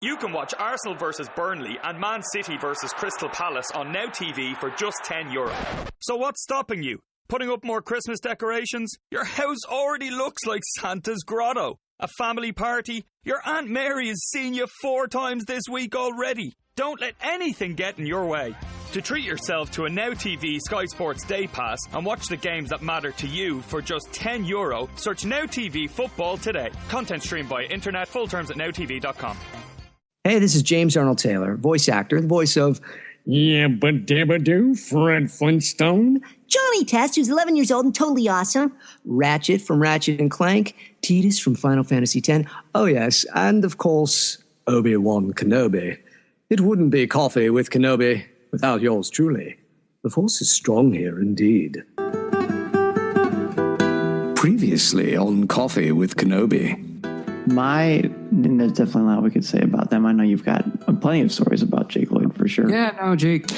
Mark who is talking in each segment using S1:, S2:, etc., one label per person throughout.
S1: You can watch Arsenal versus Burnley and Man City versus Crystal Palace on Now TV for just €10. So what's stopping you? Putting up more Christmas decorations? Your house already looks like Santa's grotto. A family party? Your Aunt Mary has seen you 4 times this week already. Don't let anything get in your way. To treat yourself to a Now TV Sky Sports Day Pass and watch the games that matter to you for just €10, search Now TV Football today. Content streamed by internet. Full terms at nowtv.com.
S2: Hey, this is James Arnold Taylor, voice actor, the voice of Yabba Dabba Doo, Fred Flintstone,
S3: Johnny Test, who's 11 years old and totally awesome,
S2: Ratchet from Ratchet and Clank, Tidus from Final Fantasy X, oh yes, and of course, Obi-Wan Kenobi. It wouldn't be Coffee with Kenobi without yours truly. The Force is strong here indeed. Previously on Coffee with Kenobi.
S4: There's definitely a lot we could say about them. I know you've got plenty of stories about Jake Lloyd for sure.
S5: Yeah, no, Jake.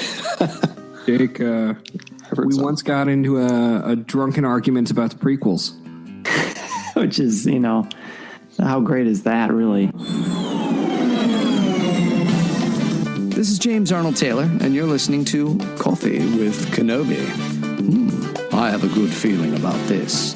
S5: Jake, we once got into a drunken argument about the prequels.
S4: Which is, how great is that, really?
S2: This is James Arnold Taylor, and you're listening to Coffee with Kenobi. I have a good feeling about this.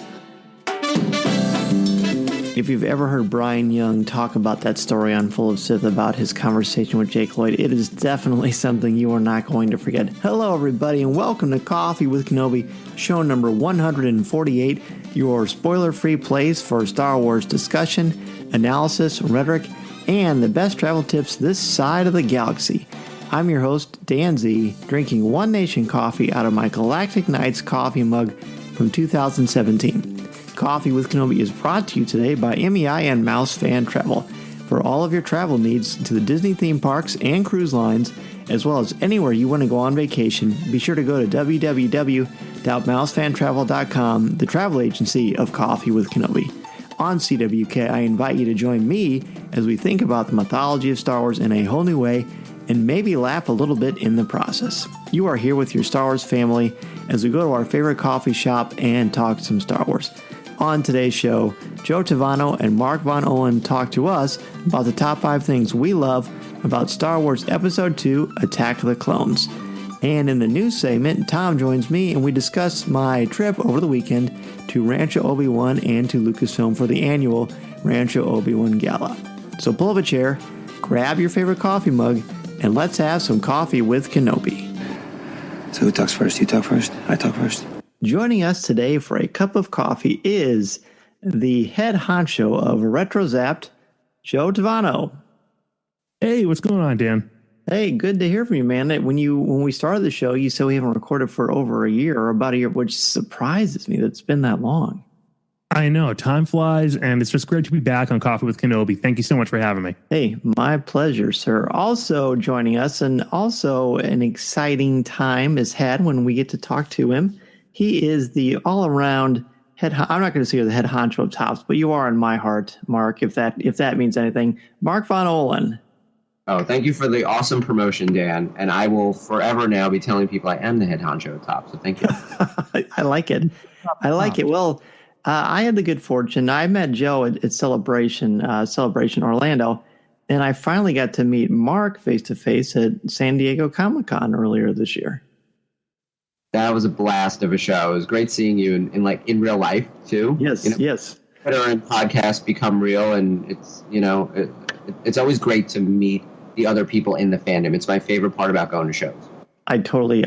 S4: If you've ever heard Brian Young talk about that story on Full of Sith about his conversation with Jake Lloyd, it is definitely something you are not going to forget. Hello, everybody, and welcome to Coffee with Kenobi, show number 148, your spoiler-free place for Star Wars discussion, analysis, rhetoric, and the best travel tips this side of the galaxy. I'm your host, Dan Z, drinking One Nation coffee out of my Galactic Nights coffee mug from 2017. Coffee with Kenobi is brought to you today by MEI and Mouse Fan Travel. For all of your travel needs to the Disney theme parks and cruise lines, as well as anywhere you want to go on vacation, be sure to go to www.mousefantravel.com, the travel agency of Coffee with Kenobi. On CWK, I invite you to join me as we think about the mythology of Star Wars in a whole new way and maybe laugh a little bit in the process. You are here with your Star Wars family as we go to our favorite coffee shop and talk some Star Wars. On today's show, Joe Tavano and Mark Von Ohlen talk to us about the top 5 things we love about Star Wars Episode 2, Attack of the Clones. And in the news segment, Tom joins me and we discuss my trip over the weekend to Rancho Obi-Wan and to Lucasfilm for the annual Rancho Obi-Wan Gala. So pull up a chair, grab your favorite coffee mug, and let's have some coffee with Kenobi.
S2: So who talks first? You talk first? I talk first?
S4: Joining us today for a cup of coffee is the head honcho of Retro Zapped, Joe Tavano.
S6: Hey, what's going on, Dan?
S4: Hey, good to hear from you, man. When we started the show, you said we haven't recorded for over a year, or about a year, which surprises me that it's been that long.
S6: I know, time flies, and it's just great to be back on Coffee with Kenobi. Thank you so much for having me.
S4: Hey, my pleasure, sir. Also joining us, and also an exciting time is had when we get to talk to him. He is the all-around head. I'm not going to say you're the head honcho of Tops, but you are in my heart, Mark. If that means anything, Mark Von Ohlen.
S7: Oh, thank you for the awesome promotion, Dan. And I will forever now be telling people I am the head honcho of Top. So thank you.
S4: I like it. I like it. Well, I had the good fortune. I met Joe at Celebration Orlando, and I finally got to meet Mark face to face at San Diego Comic-Con earlier this year.
S7: That was a blast of a show. It was great seeing you in real life too.
S4: Yes, yes.
S7: Twitter and podcasts become real, and it's it's always great to meet the other people in the fandom. It's my favorite part about going to shows. I
S4: totally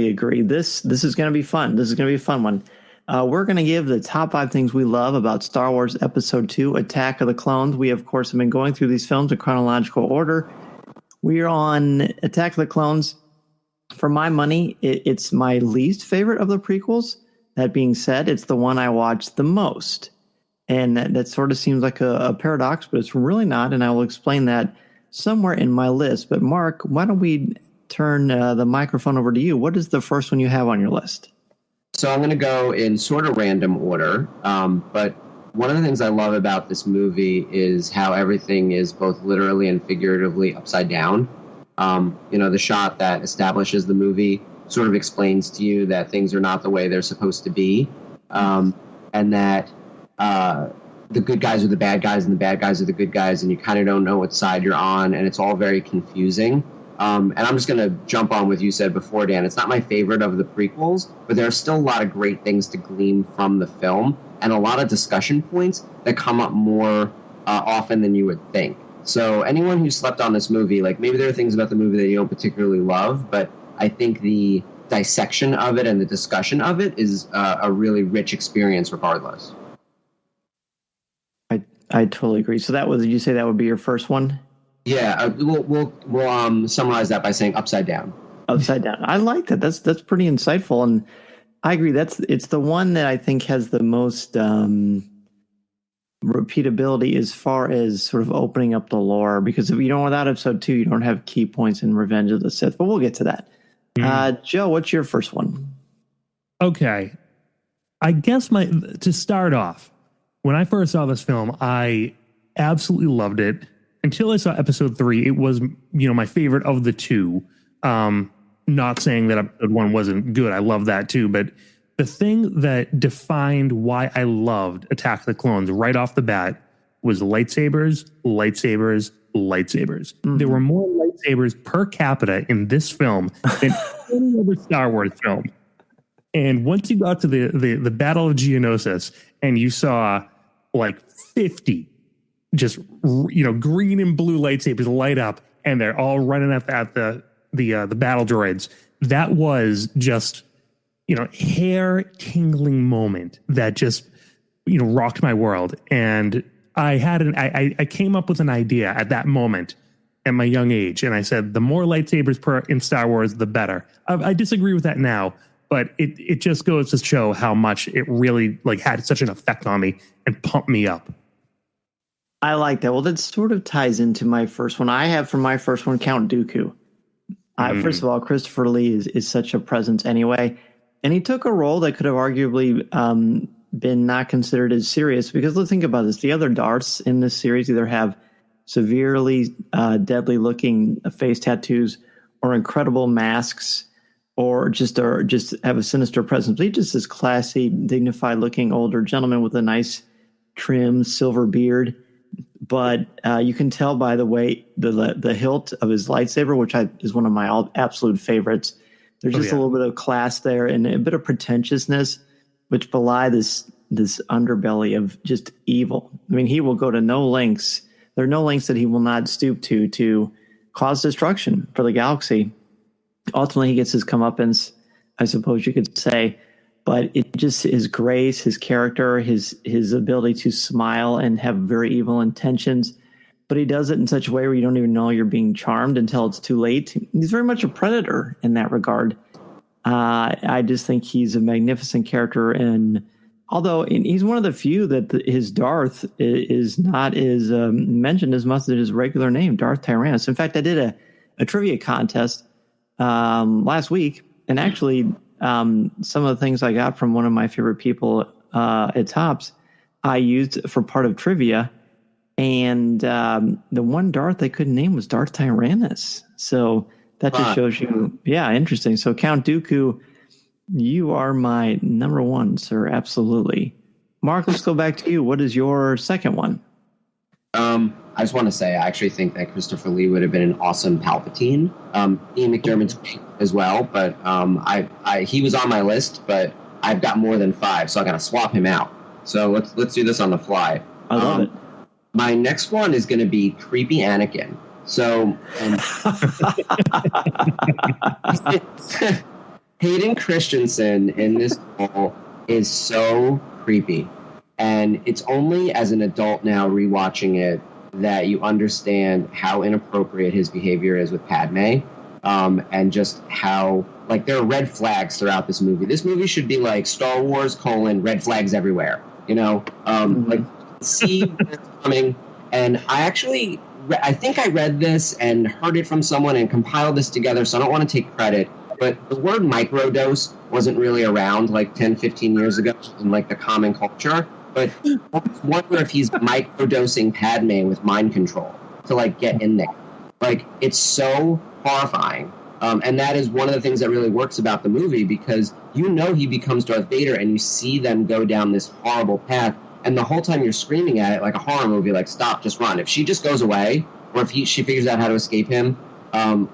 S4: agree. This is going to be fun. This is going to be a fun one. We're going to give the top 5 things we love about Star Wars Episode 2, Attack of the Clones. We, of course, have been going through these films in chronological order. We are on Attack of the Clones. For my money, it's my least favorite of the prequels. That being said, it's the one I watched the most. And that sort of seems like a paradox, but it's really not, and I will explain that somewhere in my list. But Mark, why don't we turn the microphone over to you? What is the first one you have on your list?
S7: So I'm going to go in sort of random order, but one of the things I love about this movie is how everything is both literally and figuratively upside down. The shot that establishes the movie sort of explains to you that things are not the way they're supposed to be, and that the good guys are the bad guys and the bad guys are the good guys, and you kind of don't know what side you're on, and it's all very confusing. And I'm just going to jump on what you said before, Dan. It's not my favorite of the prequels, but there are still a lot of great things to glean from the film and a lot of discussion points that come up more often than you would think. So anyone who slept on this movie, like maybe there are things about the movie that you don't particularly love, but I think the dissection of it and the discussion of it is a really rich experience regardless.
S4: I totally agree. So did you say that would be your first one?
S7: Yeah, we'll summarize that by saying Upside Down. Upside Down.
S4: I like that. That's pretty insightful, and I agree. It's the one that I think has the most repeatability as far as sort of opening up the lore. Because if you don't, without episode 2, you don't have key points in Revenge of the Sith. But we'll get to that. Joe, what's your first one?
S6: Okay, I guess to start off, when I first saw this film, I absolutely loved it. Until I saw episode 3, it was, my favorite of the two. Not saying that episode 1 wasn't good. I love that too. But the thing that defined why I loved Attack of the Clones right off the bat was lightsabers, lightsabers, lightsabers. Mm-hmm. There were more lightsabers per capita in this film than any other Star Wars film. And once you got to the Battle of Geonosis and you saw like 50 just green and blue lightsabers light up, and they're all running at the battle droids. That was just hair tingling moment that just rocked my world. And I came up with an idea at that moment at my young age, and I said the more lightsabers in Star Wars, the better. I disagree with that now, but it just goes to show how much it really had such an effect on me and pumped me up.
S4: I like that. Well, that sort of ties into my first one. I have for my first one Count Dooku. First of all, Christopher Lee is such a presence anyway. And he took a role that could have arguably been not considered as serious, because let's think about this. The other Darths in this series either have severely deadly looking face tattoos or incredible masks, or just have a sinister presence. He's just this classy, dignified looking older gentleman with a nice trim silver beard. But you can tell by the way the hilt of his lightsaber, which is one of my absolute favorites. There's just a little bit of class there and a bit of pretentiousness, which belie this underbelly of just evil. I mean, he will go to no lengths. There are no lengths that he will not stoop to cause destruction for the galaxy. Ultimately, he gets his comeuppance, I suppose you could say. But it just his grace, his character, his ability to smile and have very evil intentions. But he does it in such a way where you don't even know you're being charmed until it's too late. He's very much a predator in that regard. I just think he's a magnificent character. And although he's one of the few that his Darth is not as mentioned as much as his regular name, Darth Tyrannus. In fact, I did a trivia contest last week, and actually some of the things I got from one of my favorite people at Tops, I used for part of trivia. And the one Darth they couldn't name was Darth Tyrannus. So that just shows you, interesting. So Count Dooku, you are my number one, sir. Absolutely. Mark, let's go back to you. What is your second one?
S7: I just want to say, I actually think that Christopher Lee would have been an awesome Palpatine. Ian McDiarmid's great as well, but he was on my list, but I've got more than 5, so I got to swap him out. So let's do this on the fly.
S4: I love it.
S7: My next one is going to be creepy Anakin. So Hayden Christensen in this role is so creepy. And it's only as an adult now rewatching it that you understand how inappropriate his behavior is with Padme, and just how, there are red flags throughout this movie. This movie should be like Star Wars, red flags everywhere. See what's coming. And I think I read this and heard it from someone and compiled this together, so I don't want to take credit. But the word microdose wasn't really around 10, 15 years ago in the common culture. But I wonder if he's microdosing Padme with mind control to get in there. It's so horrifying. And that is one of the things that really works about the movie, because he becomes Darth Vader and you see them go down this horrible path. And the whole time you're screaming at it like a horror movie, like, stop, just run. If she just goes away, or if she figures out how to escape him,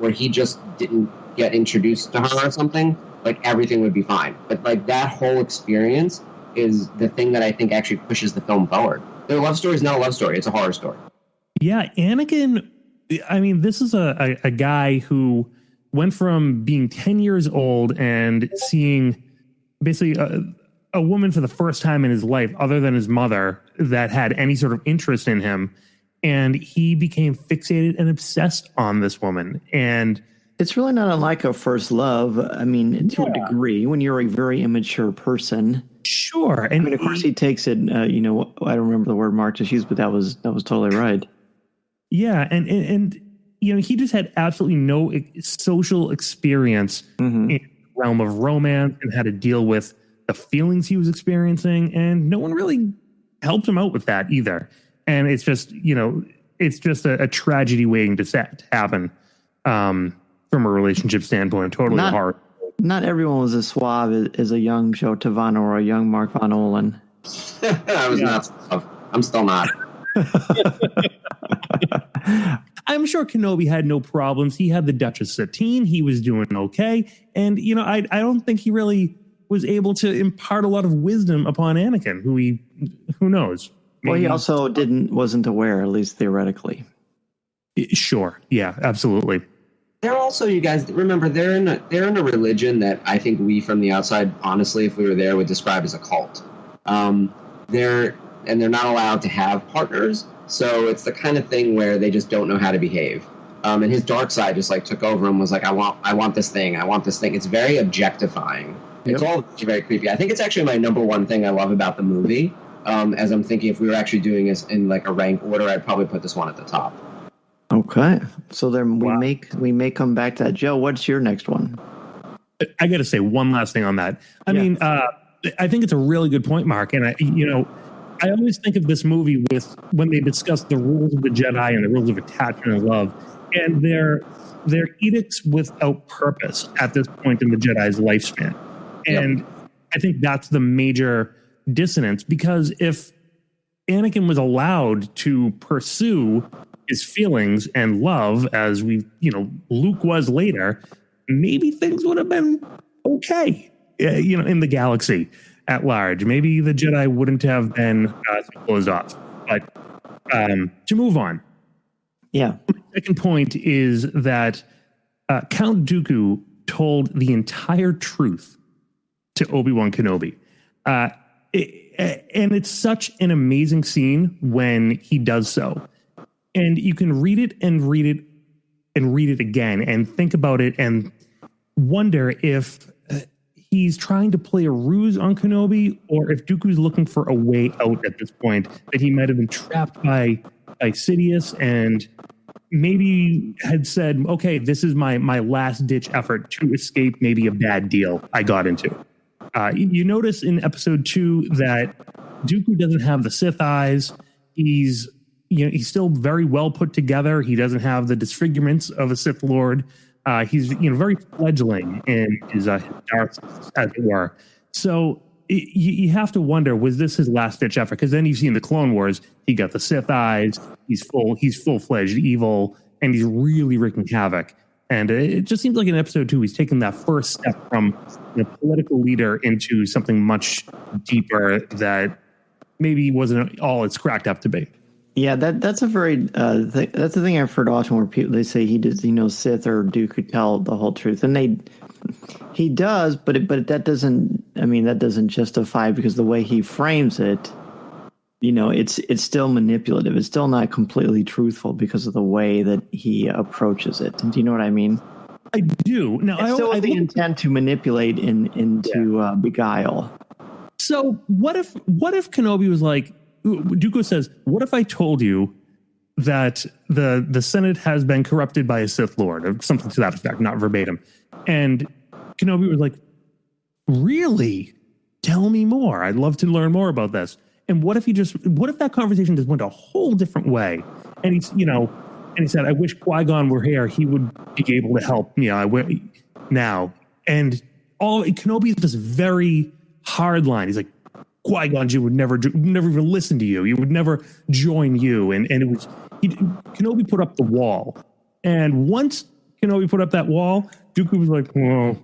S7: or he just didn't get introduced to her or something, like, everything would be fine. But, like, that whole experience is the thing that I think actually pushes the film forward. Their love story is not a love story. It's a horror story.
S6: Yeah, Anakin, I mean, this is a guy who went from being 10 years old and seeing basically a woman for the first time in his life, other than his mother, that had any sort of interest in him. And he became fixated and obsessed on this woman. And
S4: it's really not unlike a first love. I mean, to a degree, when you're a very immature person.
S6: Sure. And
S4: I mean, of course, he takes it, I don't remember the word Mark just used, but that was totally right.
S6: Yeah. And he just had absolutely no social experience in the realm of romance and how to deal with the feelings he was experiencing. And no one really helped him out with that either. And it's just, a tragedy waiting to happen from a relationship standpoint. Totally hard.
S4: Not everyone was as suave as a young Joe Tavano or a young Mark Von Ohlen.
S7: I was not suave. I'm still not.
S6: I'm sure Kenobi had no problems. He had the Duchess Satine. He was doing okay. And, I don't think he really was able to impart a lot of wisdom upon Anakin, who knows?
S4: Well, he also wasn't aware, at least theoretically.
S6: Sure. Yeah, absolutely.
S7: They're also, you guys remember, they're in a religion that I think we from the outside, honestly, if we were there, would describe as a cult. They're not allowed to have partners, so it's the kind of thing where they just don't know how to behave. And his dark side just like took over and was like, I want this thing. It's very objectifying. Yep. It's all very creepy. I think it's actually my number one thing I love about the movie. As I'm thinking, if we were actually doing this in like a rank order, I'd probably put this one at the top.
S4: Okay, so then we may come back to that. Joe, what's your next one?
S6: I got to say one last thing on that. I mean, I think it's a really good point, Mark. And I always think of this movie with when they discuss the rules of the Jedi and the rules of attachment and love, and they're edicts without purpose at this point in the Jedi's lifespan. And I think that's the major dissonance, because if Anakin was allowed to pursue his feelings and love, as Luke was later, maybe things would have been okay, in the galaxy at large. Maybe the Jedi wouldn't have been closed off. But to move on.
S4: Yeah.
S6: The second point is that Count Dooku told the entire truth to Obi-Wan Kenobi. And it's such an amazing scene when he does so. And you can read it and read it and read it again and think about it and wonder if he's trying to play a ruse on Kenobi, or if Dooku's looking for a way out at this point, that he might have been trapped by Sidious and maybe had said, okay, this is my last ditch effort to escape maybe a bad deal I got into. You notice in episode 2 that Dooku doesn't have the Sith eyes. He's still very well put together. He doesn't have the disfigurements of a Sith Lord. He's very fledgling in his dark, as it were. So you have to wonder, was this his last ditch effort? Because then you see in the Clone Wars, he got the Sith eyes. He's full-fledged evil, and he's really wreaking havoc. And it just seems like in episode 2, he's taken that first step from political leader into something much deeper that maybe wasn't all it's cracked up to be.
S4: Yeah, that's a very that's the thing I've heard often, where people, they say he knows Sith or Duke could tell the whole truth, and he does, but that doesn't justify, because the way he frames it, it's still manipulative. It's still not completely truthful because of the way that he approaches it. Do you know what I mean?
S6: I do. Now,
S4: it's still the intent to manipulate into beguile.
S6: So what if Kenobi was like, Dooku says, what if I told you that the Senate has been corrupted by a Sith Lord, or something to that effect, not verbatim. And Kenobi was like, really? Tell me more. I'd love to learn more about this. And what if that conversation just went a whole different way? And he said, I wish Qui-Gon were here. He would be able to help me now. And Kenobi is this very hard line. He's like, Qui-Gon Jinn would never even listen to you. He would never join you. And it was Kenobi put up the wall. And once Kenobi put up that wall, Dooku was like, well,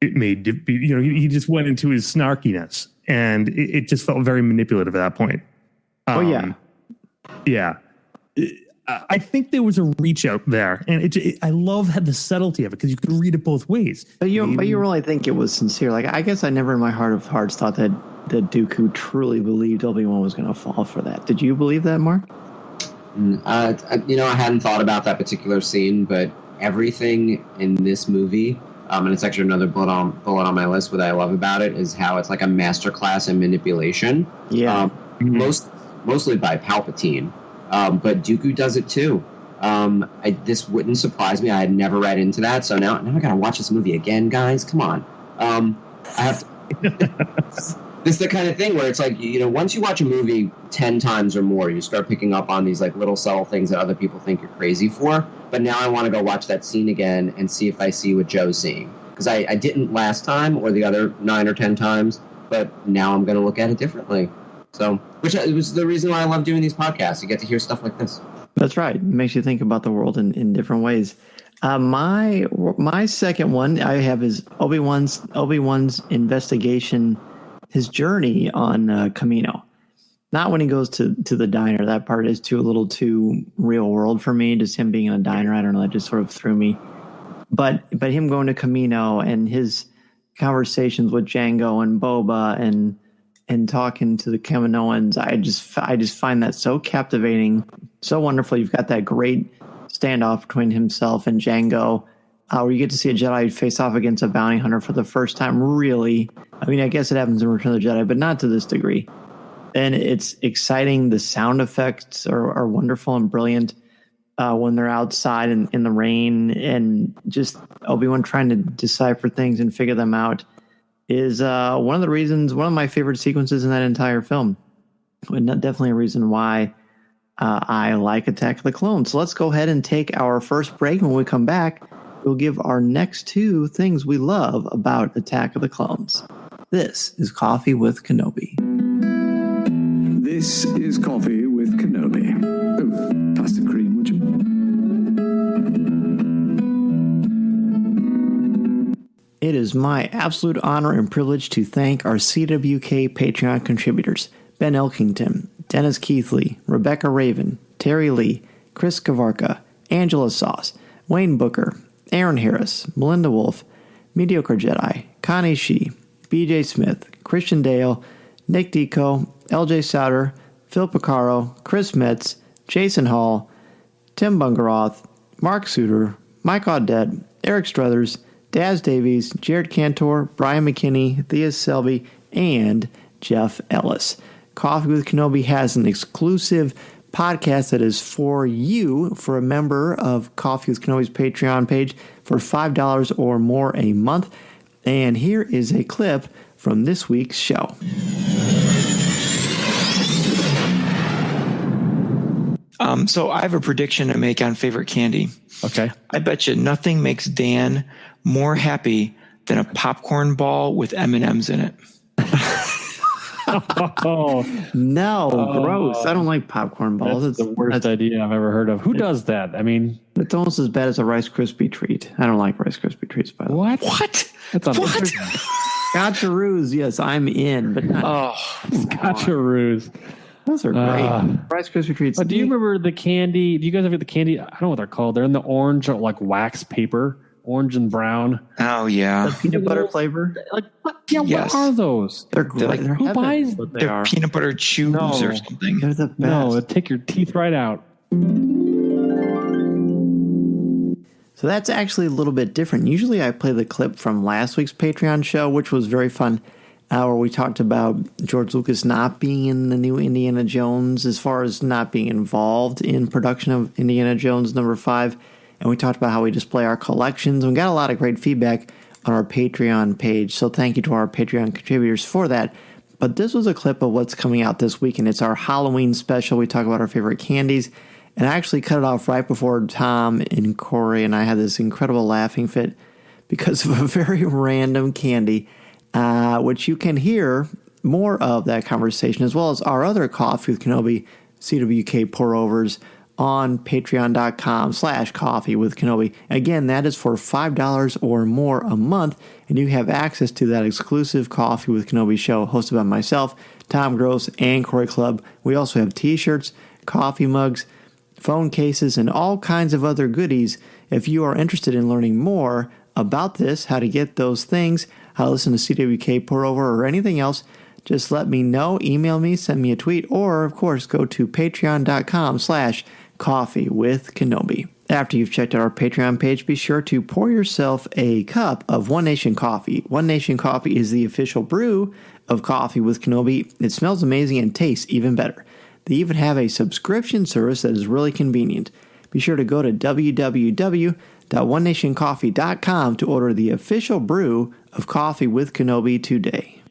S6: it made, he just went into his snarkiness. And it just felt very manipulative at that point. Yeah. I think there was a reach out there, and I love how the subtlety of it because you could read it both ways.
S4: But you really think it was sincere? Like, I guess I never in my heart of hearts thought that Dooku truly believed Obi-Wan was going to fall for that. Did you believe that, Mark?
S7: I hadn't thought about that particular scene, but everything in this movie, and it's actually another bullet on my list. What I love about it is how it's like a masterclass in manipulation. Yeah, mostly by Palpatine. But Dooku does it too. This wouldn't surprise me. I had never read into that, so now I gotta watch this movie again, guys. Come on. I have to. This is the kind of thing where it's like, once you watch a movie 10 times or more, you start picking up on these like little subtle things that other people think you're crazy for. But now I want to go watch that scene again and see if I see what Joe's seeing, because I didn't last time or the other 9 or 10 times, but now I'm going to look at it differently. So, which was the reason why I love doing these podcasts. You get to hear stuff like this.
S4: That's right. It makes you think about the world in different ways. My second one I have is Obi-Wan's investigation, his journey on Camino. Not when he goes to the diner. That part is a little too real world for me. Just him being in a diner, I don't know. That just sort of threw me. But him going to Camino and his conversations with Jango and Boba and talking to the Kaminoans, I just find that so captivating, so wonderful. You've got that great standoff between himself and Jango, where you get to see a Jedi face off against a bounty hunter for the first time. Really, I mean, I guess it happens in Return of the Jedi, but not to this degree. And it's exciting. The sound effects are wonderful and brilliant when they're outside in the rain, and just Obi-Wan trying to decipher things and figure them out is one of my favorite sequences in that entire film. And definitely a reason why I like Attack of the Clones. So let's go ahead and take our first break. When we come back, we'll give our next 2 things we love about Attack of the Clones. This is Coffee with Kenobi.
S8: This is Coffee with Kenobi. Oh, pass the cream, would you?
S4: It is my absolute honor and privilege to thank our CWK Patreon contributors, Ben Elkington, Dennis Keithley, Rebecca Raven, Terry Lee, Chris Kavarka, Angela Sauce, Wayne Booker, Aaron Harris, Melinda Wolf, Mediocre Jedi, Connie Shee, BJ Smith, Christian Dale, Nick Deco, LJ Souter, Phil Picaro, Chris Metz, Jason Hall, Tim Bungaroth, Mark Suter, Mike Audette, Eric Struthers, Daz Davies, Jared Cantor, Brian McKinney, Thea Selby, and Jeff Ellis. Coffee with Kenobi has an exclusive podcast that is for you, for a member of Coffee with Kenobi's Patreon page, for $5 or more a month. And here is a clip from this week's show.
S9: So I have a prediction to make on favorite candy.
S6: Okay.
S9: I bet you nothing makes Dan more happy than a popcorn ball with M&Ms in it.
S4: Gross. I don't like popcorn balls.
S10: That's the worst idea I've ever heard of. Who does that? I mean,
S4: it's almost as bad as a Rice Krispie treat. I don't like Rice Krispie treats, by the way.
S9: What?
S10: That's
S9: what?
S4: Scotcheroos, yes, I'm in, but not.
S10: Scotcheroos.
S4: Those are great. Rice Krispie treats.
S10: Do you remember the candy? Do you guys ever get the candy? I don't know what they're called. They're in the orange, like wax paper, orange and brown.
S9: Oh yeah,
S4: the peanut butter flavor.
S10: Like what? Yeah,
S9: yes.
S10: What are those?
S4: They're great.
S9: Like,
S10: who buys?
S9: They're peanut butter chews or something.
S4: They're the best.
S10: No, it'll take your teeth right out.
S4: So that's actually a little bit different. Usually I play the clip from last week's Patreon show, which was very fun, where we talked about George Lucas not being in the new Indiana Jones, as far as not being involved in production of Indiana Jones #5. And we talked about how we display our collections. And we got a lot of great feedback on our Patreon page. So thank you to our Patreon contributors for that. But this was a clip of what's coming out this week, and it's our Halloween special. We talk about our favorite candies. And I actually cut it off right before Tom and Corey and I had this incredible laughing fit because of a very random candy, which you can hear more of that conversation, as well as our other Coffee with Kenobi CWK pour-overs on patreon.com/Coffee with Kenobi. Again, that is for $5 or more a month, and you have access to that exclusive Coffee with Kenobi show hosted by myself, Tom Gross, and Corey Club. We also have t-shirts, coffee mugs, phone cases, and all kinds of other goodies. If you are interested in learning more about this, how to get those things, how to listen to CWK pour over or anything else, just let me know, email me, send me a tweet, or of course go to patreon.com/Coffee with Kenobi. After you've checked out our Patreon page, be sure to pour yourself a cup of One Nation Coffee. One Nation Coffee is the official brew of Coffee with Kenobi. It smells amazing and tastes even better. They even have a subscription service that is really convenient. Be sure to go to www.onenationcoffee.com to order the official brew of Coffee with Kenobi today.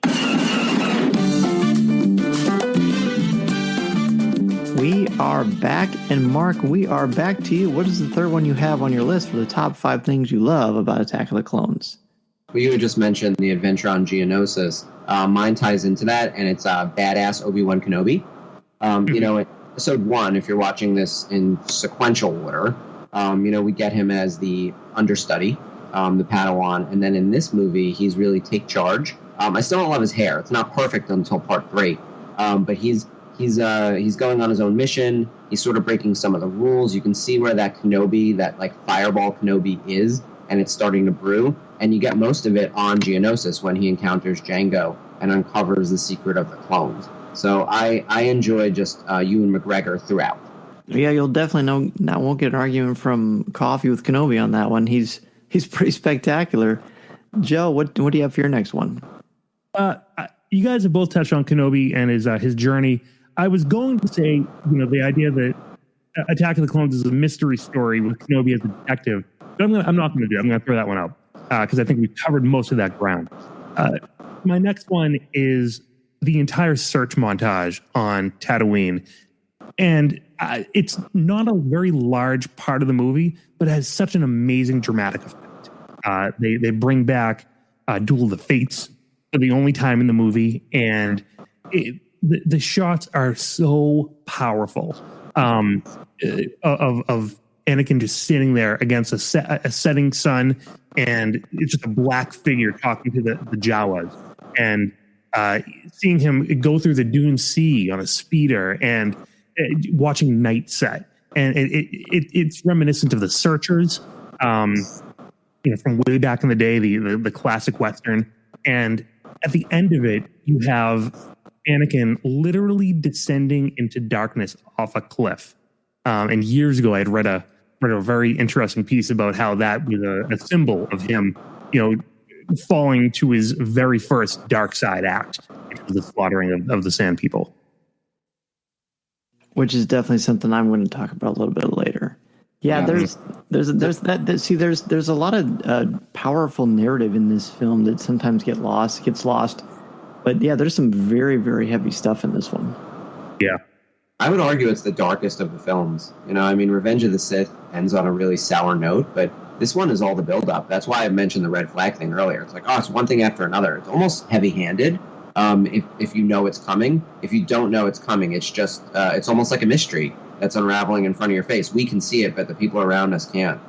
S4: We are back, and Mark, we are back to you. What is the third one you have on your list for the top 5 things you love about Attack of the Clones?
S7: Well, you had just mentioned the adventure on Geonosis. Mine ties into that, and it's Badass Obi-Wan Kenobi. You know, in episode 1, if you're watching this in sequential order, you know, we get him as the understudy, the Padawan, and then in this movie, he's really take charge. I still don't love his hair. It's not perfect until part 3, but he's going on his own mission. He's sort of breaking some of the rules. You can see where that Kenobi, that like fireball Kenobi is, and it's starting to brew. And you get most of it on Geonosis when he encounters Jango and uncovers the secret of the clones. So I enjoy just Ewan McGregor throughout.
S4: Yeah, you'll definitely won't get an argument from Coffee with Kenobi on that one. He's pretty spectacular. Joe, what do you have for your next one?
S6: You guys have both touched on Kenobi and his journey. I was going to say, you know, the idea that Attack of the Clones is a mystery story with Kenobi as a detective, but I'm not going to do it. I'm going to throw that one out because I think we've covered most of that ground. My next one is the entire search montage on Tatooine, and it's not a very large part of the movie, but it has such an amazing dramatic effect. They bring back Duel of the Fates for the only time in the movie, and the shots are so powerful of Anakin just sitting there against a setting sun, and it's just a black figure talking to the Jawas, and seeing him go through the Dune Sea on a speeder and watching night set, and it's reminiscent of The Searchers, you know, from way back in the day, the classic Western. And at the end of it, you have Anakin literally descending into darkness off a cliff. And years ago, I had read a very interesting piece about how that was a symbol of him, you know, falling to his very first dark side act, which was the slaughtering of the Sand People.
S4: Which is definitely something I'm going to talk about a little bit later. Yeah, there's a lot of powerful narrative in this film that sometimes gets lost. But yeah, there's some very, very heavy stuff in this one.
S6: Yeah.
S7: I would argue it's the darkest of the films. You know, I mean, Revenge of the Sith ends on a really sour note, but this one is all the build-up. That's why I mentioned the red flag thing earlier. It's like, oh, it's one thing after another. It's almost heavy-handed if you know it's coming. If you don't know it's coming, it's just, it's almost like a mystery that's unraveling in front of your face. We can see it, but the people around us can't.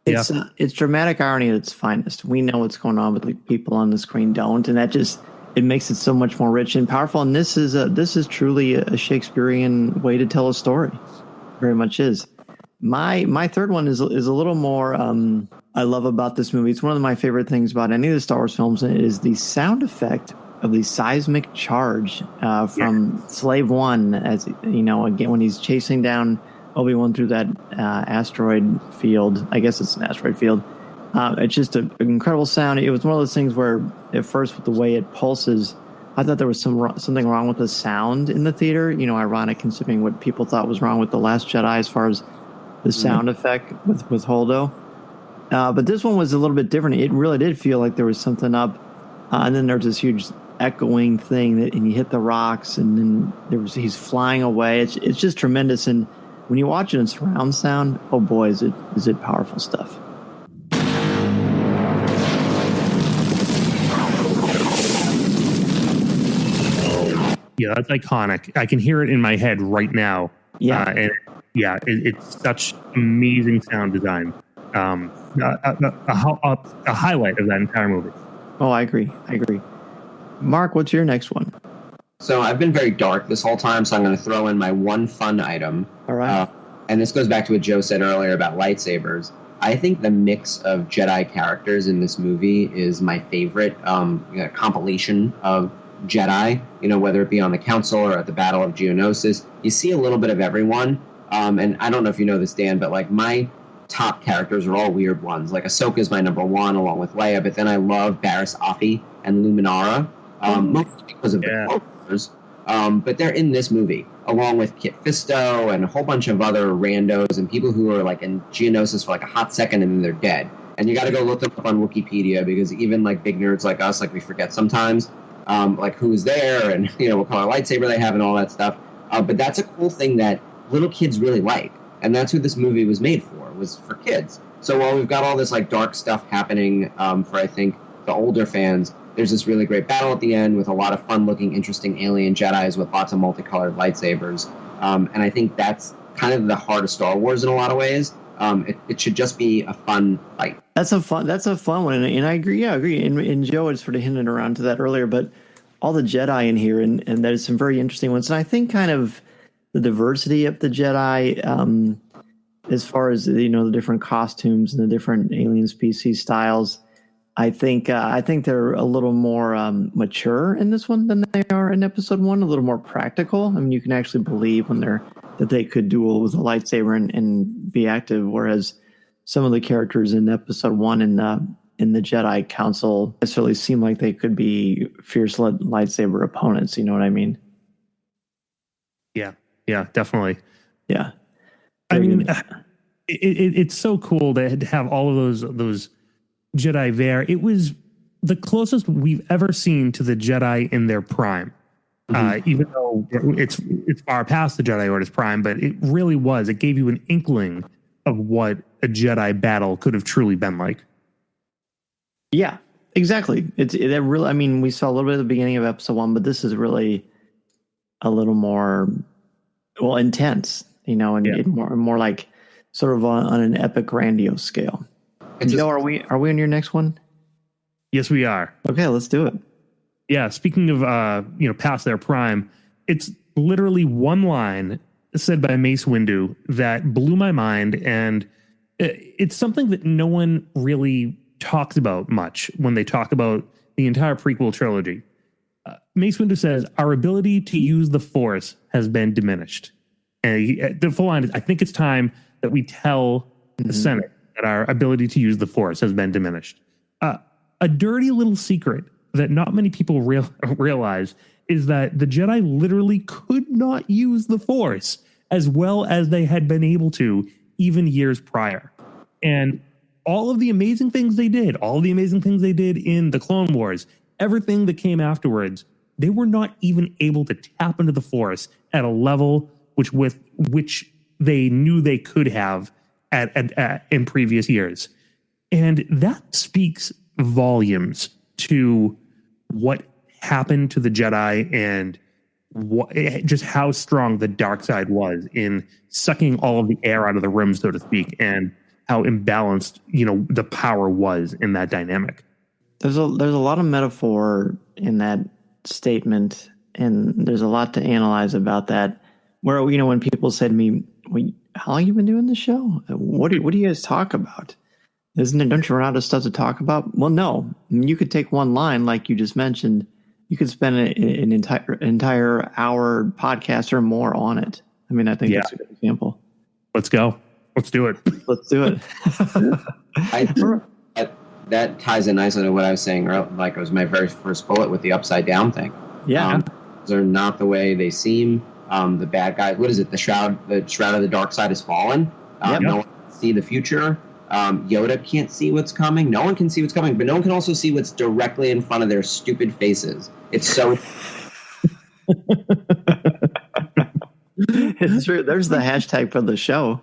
S4: It's dramatic irony at its finest. We know what's going on, but the people on the screen don't, and that just... it makes it so much more rich and powerful. And this is truly a Shakespearean way to tell a story. Very much is. My third one is a little more I love about this movie. It's one of my favorite things about any of the Star Wars films, and it is the sound effect of the seismic charge from Slave One, as you know, again when he's chasing down Obi-Wan through that asteroid field. I guess it's an asteroid field. It's just an incredible sound. It was one of those things where, at first, with the way it pulses, I thought there was something wrong with the sound in the theater. You know, ironic considering what people thought was wrong with The Last Jedi as far as the sound effect with Holdo. But this one was a little bit different. It really did feel like there was something up. And then there's this huge echoing thing, and you hit the rocks, and then he's flying away. It's just tremendous. And when you watch it in surround sound, oh boy, is it powerful stuff.
S6: Yeah, that's iconic. I can hear it in my head right now.
S4: Yeah.
S6: It's such amazing sound design. A highlight of that entire movie.
S4: Oh, I agree. Mark, what's your next one?
S7: So I've been very dark this whole time, so I'm going to throw in my one fun item.
S4: All right.
S7: And this goes back to what Joe said earlier about lightsabers. I think the mix of Jedi characters in this movie is my favorite compilation of Jedi, whether it be on the Council or at the Battle of Geonosis. You see a little bit of everyone. And I don't know if you know this, Dan, but like my top characters are all weird ones. Like Ahsoka is my number one, along with Leia, but then I love Barriss Offee and Luminara, mostly because of the characters. But they're in this movie, along with Kit Fisto and a whole bunch of other randos and people who are like in Geonosis for like a hot second and then they're dead. And you got to go look them up on Wikipedia because even like big nerds like us, like we forget sometimes, like who's there and what color lightsaber they have and all that stuff. But that's a cool thing that little kids really like, and that's who this movie was made for. Was for kids. So while we've got all this like dark stuff happening for I think the older fans, there's this really great battle at the end with a lot of fun-looking, interesting alien Jedis with lots of multicolored lightsabers. And I think that's kind of the heart of Star Wars in a lot of ways. It should just be a fun fight.
S4: That's a fun one, and I agree. Yeah, I agree. And Joe had sort of hinted around to that earlier, but all the Jedi in here, and there's some very interesting ones. And I think kind of the diversity of the Jedi, as far as the different costumes and the different alien species styles, I think they're a little more mature in this one than they are in Episode 1. A little more practical. I mean, you can actually believe that they could duel with a lightsaber and be active, whereas some of the characters in Episode 1 in the Jedi Council necessarily seem like they could be fierce lightsaber opponents. You know what I mean?
S6: Yeah, definitely.
S4: Yeah.
S6: I mean, it's so cool to have all of those Jedi there. It was the closest we've ever seen to the Jedi in their prime, even though it's far past the Jedi Order's prime. But it really was. It gave you an inkling of what a Jedi battle could have truly been like.
S4: Yeah, exactly. It really. I mean, we saw a little bit at the beginning of Episode 1, but this is really a little more intense. And more like sort of on an epic, grandiose scale. Joe, are we on your next one?
S6: Yes, we are.
S4: Okay, let's do it.
S6: Yeah, speaking of past their prime, it's literally one line said by Mace Windu that blew my mind, and it's something that no one really talks about much when they talk about the entire prequel trilogy. Mace Windu says, "Our ability to use the Force has been diminished." And the full line is, "I think it's time that we tell the Senate that our ability to use the Force has been diminished." A dirty little secret that not many people realize is that the Jedi literally could not use the Force as well as they had been able to even years prior. And all of the amazing things they did, in the Clone Wars, everything that came afterwards, they were not even able to tap into the Force at a level which they knew they could have in previous years. And that speaks volumes to what happened to the Jedi and just how strong the dark side was in sucking all of the air out of the room, so to speak, and how imbalanced, the power was in that dynamic.
S4: There's a lot of metaphor in that statement, and there's a lot to analyze about that. Where, when people said to me, "How long have you been doing the show? What do you guys talk about? Don't you run out of stuff to talk about?" Well, no. I mean, you could take one line, like you just mentioned. You could spend an entire hour podcast or more on it. I mean, I think that's a good example.
S6: Let's go. Let's do it.
S4: Let's do it.
S7: That ties in nicely to what I was saying earlier. Like, it was my very first bullet with the upside down thing.
S4: Yeah.
S7: They're not the way they seem. The bad guy, what is it? The shroud of the dark side has fallen. No one can see the future. Yoda can't see what's coming. No one can see what's coming, but no one can also see what's directly in front of their stupid faces. It's so...
S4: It's true. There's the hashtag for the show.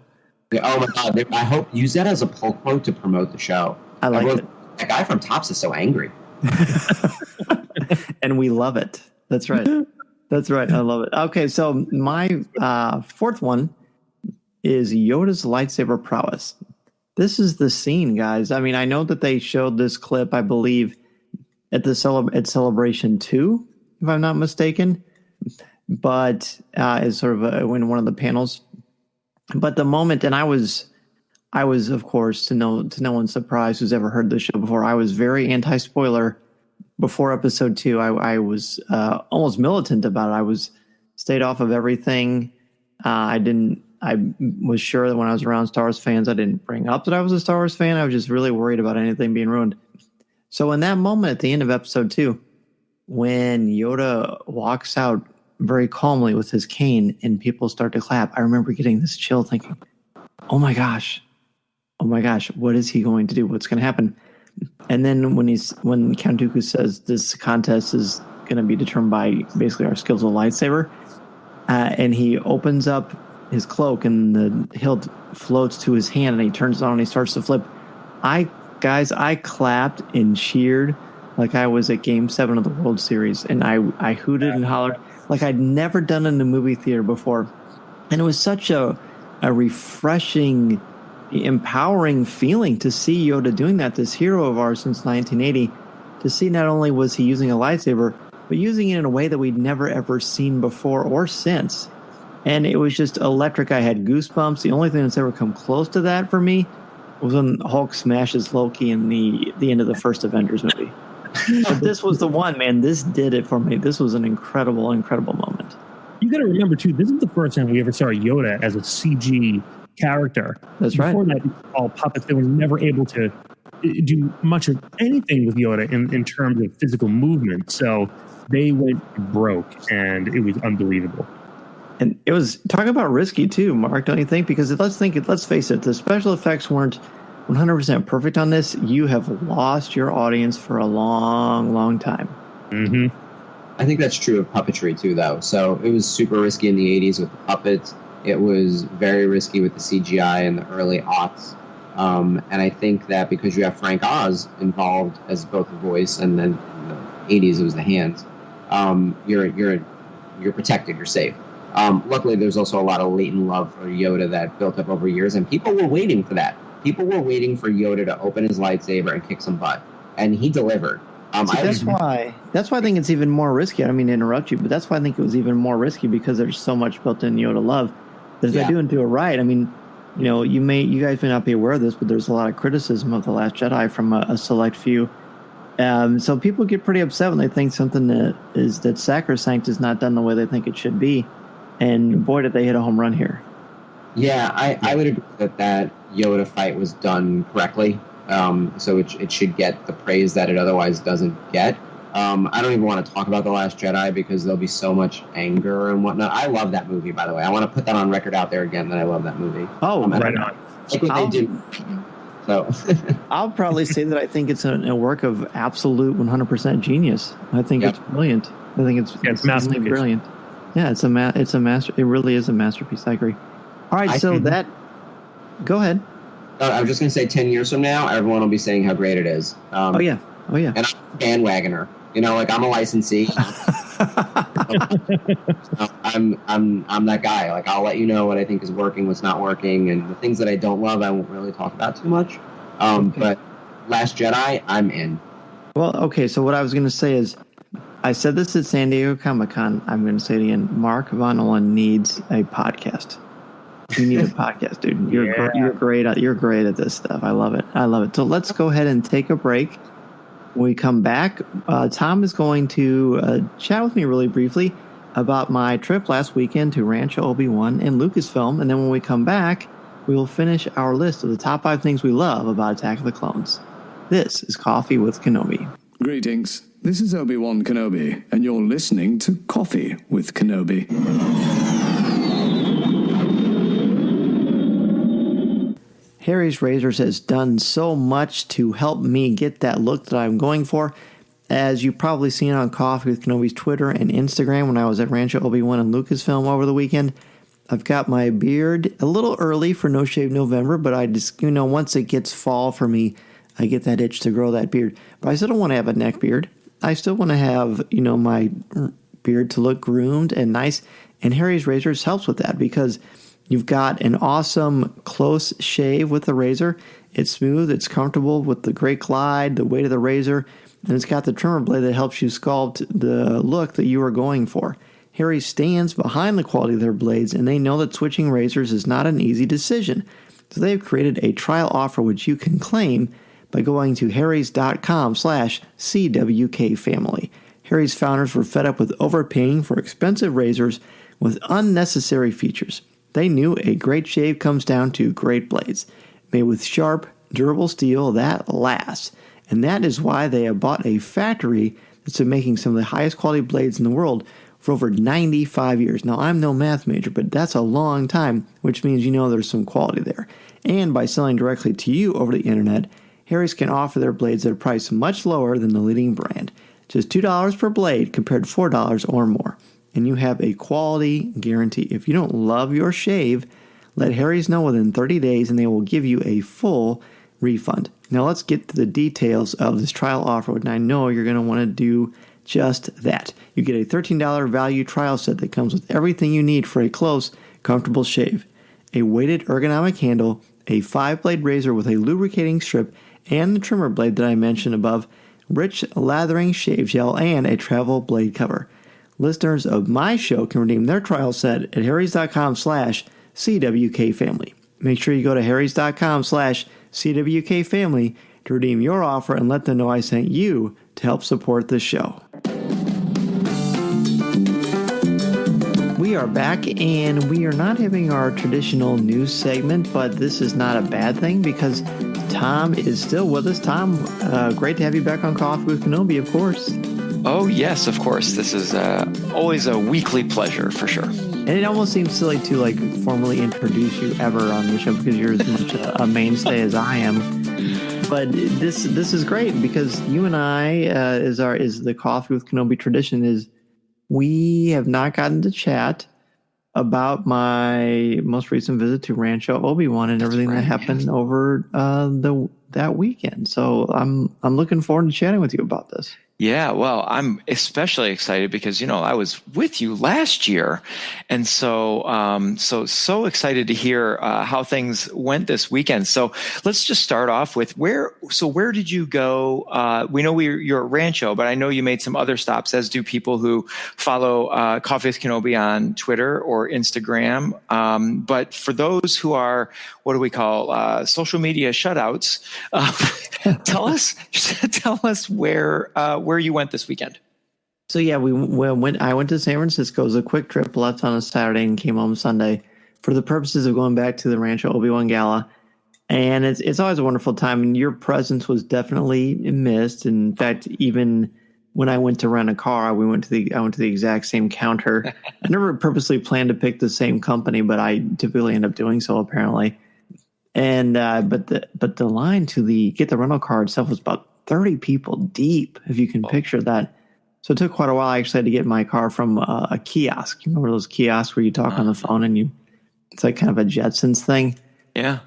S7: Oh my God. I hope use that as a pull quote to promote the show.
S4: I like it.
S7: That guy from Tops is so angry.
S4: And we love it. That's right. That's right. I love it. Okay, so my fourth one is Yoda's lightsaber prowess. This is the scene, guys. I mean, I know that they showed this clip, I believe, at Celebration 2, if I'm not mistaken, but it's sort of in one of the panels. But the moment, and I was of course, to no one's surprise who's ever heard this show before, I was very anti-spoiler before episode 2. I was almost militant about it. I was stayed off of everything. I was sure that when I was around Star Wars fans, I didn't bring up that I was a Star Wars fan. I was just really worried about anything being ruined. So in that moment at the end of episode 2, when Yoda walks out very calmly with his cane and people start to clap, I remember getting this chill thinking, oh my gosh, what is he going to do? What's going to happen? And then when Count Dooku says this contest is going to be determined by basically our skills with lightsaber, and he opens up his cloak and the hilt floats to his hand and he turns it on and he starts to flip. I clapped and cheered like I was at Game 7 of the World Series, and I hooted and hollered like I'd never done in a movie theater before. And it was such a refreshing, empowering feeling to see Yoda doing that, this hero of ours since 1980, to see not only was he using a lightsaber, but using it in a way that we'd never ever seen before or since. And it was just electric. I had goosebumps. The only thing that's ever come close to that for me was when Hulk smashes Loki in the end of the first Avengers movie. But this was the one, man. This did it for me. This was an incredible, incredible moment.
S6: You got to remember, too, this is the first time we ever saw Yoda as a CG character.
S4: That's right.
S6: Before that, all puppets. They were never able to do much of anything with Yoda in terms of physical movement. So they went broke, and it was unbelievable.
S4: And it was, talk about risky too, Mark, don't you think? Because let's face it, the special effects weren't 100% perfect on this. You have lost your audience for a long, long time.
S6: Mm-hmm.
S7: I think that's true of puppetry too, though. So it was super risky in the 80s with the puppets. It was very risky with the CGI in the early aughts. And I think that because you have Frank Oz involved as both the voice, and then in the 80s it was the hands, you're protected, you're safe. Luckily, there's also a lot of latent love for Yoda that built up over years, and people were waiting for that. People were waiting for Yoda to open his lightsaber and kick some butt, and he delivered.
S4: That's why I think it's even more risky. I don't mean to interrupt you, but that's why I think it was even more risky, because there's so much built-in Yoda love. But if they do it right, I mean, you guys may not be aware of this, but there's a lot of criticism of The Last Jedi from a select few. So people get pretty upset when they think something that sacrosanct is not done the way they think it should be. And boy, did they hit a home run here.
S7: Yeah, I would agree that Yoda fight was done correctly. So it should get the praise that it otherwise doesn't get. I don't even want to talk about The Last Jedi because there'll be so much anger and whatnot. I love that movie, by the way. I want to put that on record out there again that I love that movie.
S4: Oh, right on.
S7: Like what they do. So
S4: I'll probably say that I think it's a work of absolute 100% genius. I think it's brilliant. I think it's massively brilliant. Yeah, it's a master. It really is a masterpiece. I agree. All right, go ahead.
S7: I was just going to say 10 years from now, everyone will be saying how great it is.
S4: Oh, yeah.
S7: And I'm a bandwagoner. I'm a licensee. I'm that guy. Like, I'll let you know what I think is working, what's not working, and the things that I don't love, I won't really talk about too much. But Last Jedi, I'm in.
S4: Well, okay, so what I was going to say is, I said this at San Diego Comic-Con. I'm going to say it again. Mark Von Ohlen needs a podcast. You need a podcast, dude. You're great. You're great at this stuff. I love it. So let's go ahead and take a break. When we come back, Tom is going to chat with me really briefly about my trip last weekend to Rancho Obi-Wan and Lucasfilm. And then when we come back, we will finish our list of the top 5 things we love about Attack of the Clones. This is Coffee with Kenobi.
S8: Greetings. This is Obi-Wan Kenobi, and you're listening to Coffee with Kenobi.
S4: Harry's Razors has done so much to help me get that look that I'm going for. As you've probably seen on Coffee with Kenobi's Twitter and Instagram when I was at Rancho Obi-Wan and Lucasfilm over the weekend, I've got my beard a little early for No Shave November, but I just, once it gets fall for me, I get that itch to grow that beard. But I still don't want to have a neck beard. I still want to have, my beard to look groomed and nice. And Harry's razors helps with that because you've got an awesome close shave with the razor. It's smooth, it's comfortable with the great glide, the weight of the razor, and it's got the trimmer blade that helps you sculpt the look that you are going for. Harry stands behind the quality of their blades, and they know that switching razors is not an easy decision. So they've created a trial offer which you can claim by going to harrys.com/CWK family. Harry's founders were fed up with overpaying for expensive razors with unnecessary features. They knew a great shave comes down to great blades, made with sharp, durable steel that lasts. And that is why they have bought a factory that's been making some of the highest quality blades in the world for over 95 years. Now, I'm no math major, but that's a long time, which means you know there's some quality there. And by selling directly to you over the internet, Harry's can offer their blades at a price much lower than the leading brand. Just $2 per blade compared to $4 or more. And you have a quality guarantee. If you don't love your shave, let Harry's know within 30 days and they will give you a full refund. Now let's get to the details of this trial offer, and I know you're going to want to do just that. You get a $13 value trial set that comes with everything you need for a close, comfortable shave. A weighted ergonomic handle, a 5-blade razor with a lubricating strip, and the trimmer blade that I mentioned above, rich lathering shave gel, and a travel blade cover. Listeners of my show can redeem their trial set at harrys.com/CWK family. Make sure you go to harrys.com/CWK family to redeem your offer and let them know I sent you to help support this show. We are back, and we are not having our traditional news segment, but this is not a bad thing because Tom is still with us. Tom, great to have you back on Coffee with Kenobi, of course.
S9: Oh, yes, of course. This is always a weekly pleasure, for sure.
S4: And it almost seems silly to formally introduce you ever on the show because you're as much a mainstay as I am. But this is great because you and I, is the Coffee with Kenobi tradition, is we have not gotten to chat about my most recent visit to Rancho Obi-Wan and everything that happened over that weekend. So I'm looking forward to chatting with you about this.
S9: Yeah, well, I'm especially excited because, I was with you last year. And so excited to hear how things went this weekend. So let's just start off with where did you go? We know you're at Rancho, but I know you made some other stops, as do people who follow Coffee with Kenobi on Twitter or Instagram. But for those who are, what do we call, social media shutouts, tell us where you went this weekend.
S4: So yeah, I went to San Francisco. It was a quick trip, left on a Saturday and came home Sunday for the purposes of going back to the Rancho Obi-Wan Gala. And it's always a wonderful time, and your presence was definitely missed. In fact, even when I went to rent a car, I went to the exact same counter. I never purposely planned to pick the same company, but I typically end up doing so apparently. And but the line to get the rental car itself was about 30 people deep, if you can picture that. So it took quite a while. I actually had to get my car from a kiosk. You remember those kiosks where you talk on the phone and it's like kind of a Jetsons thing?
S9: Yeah.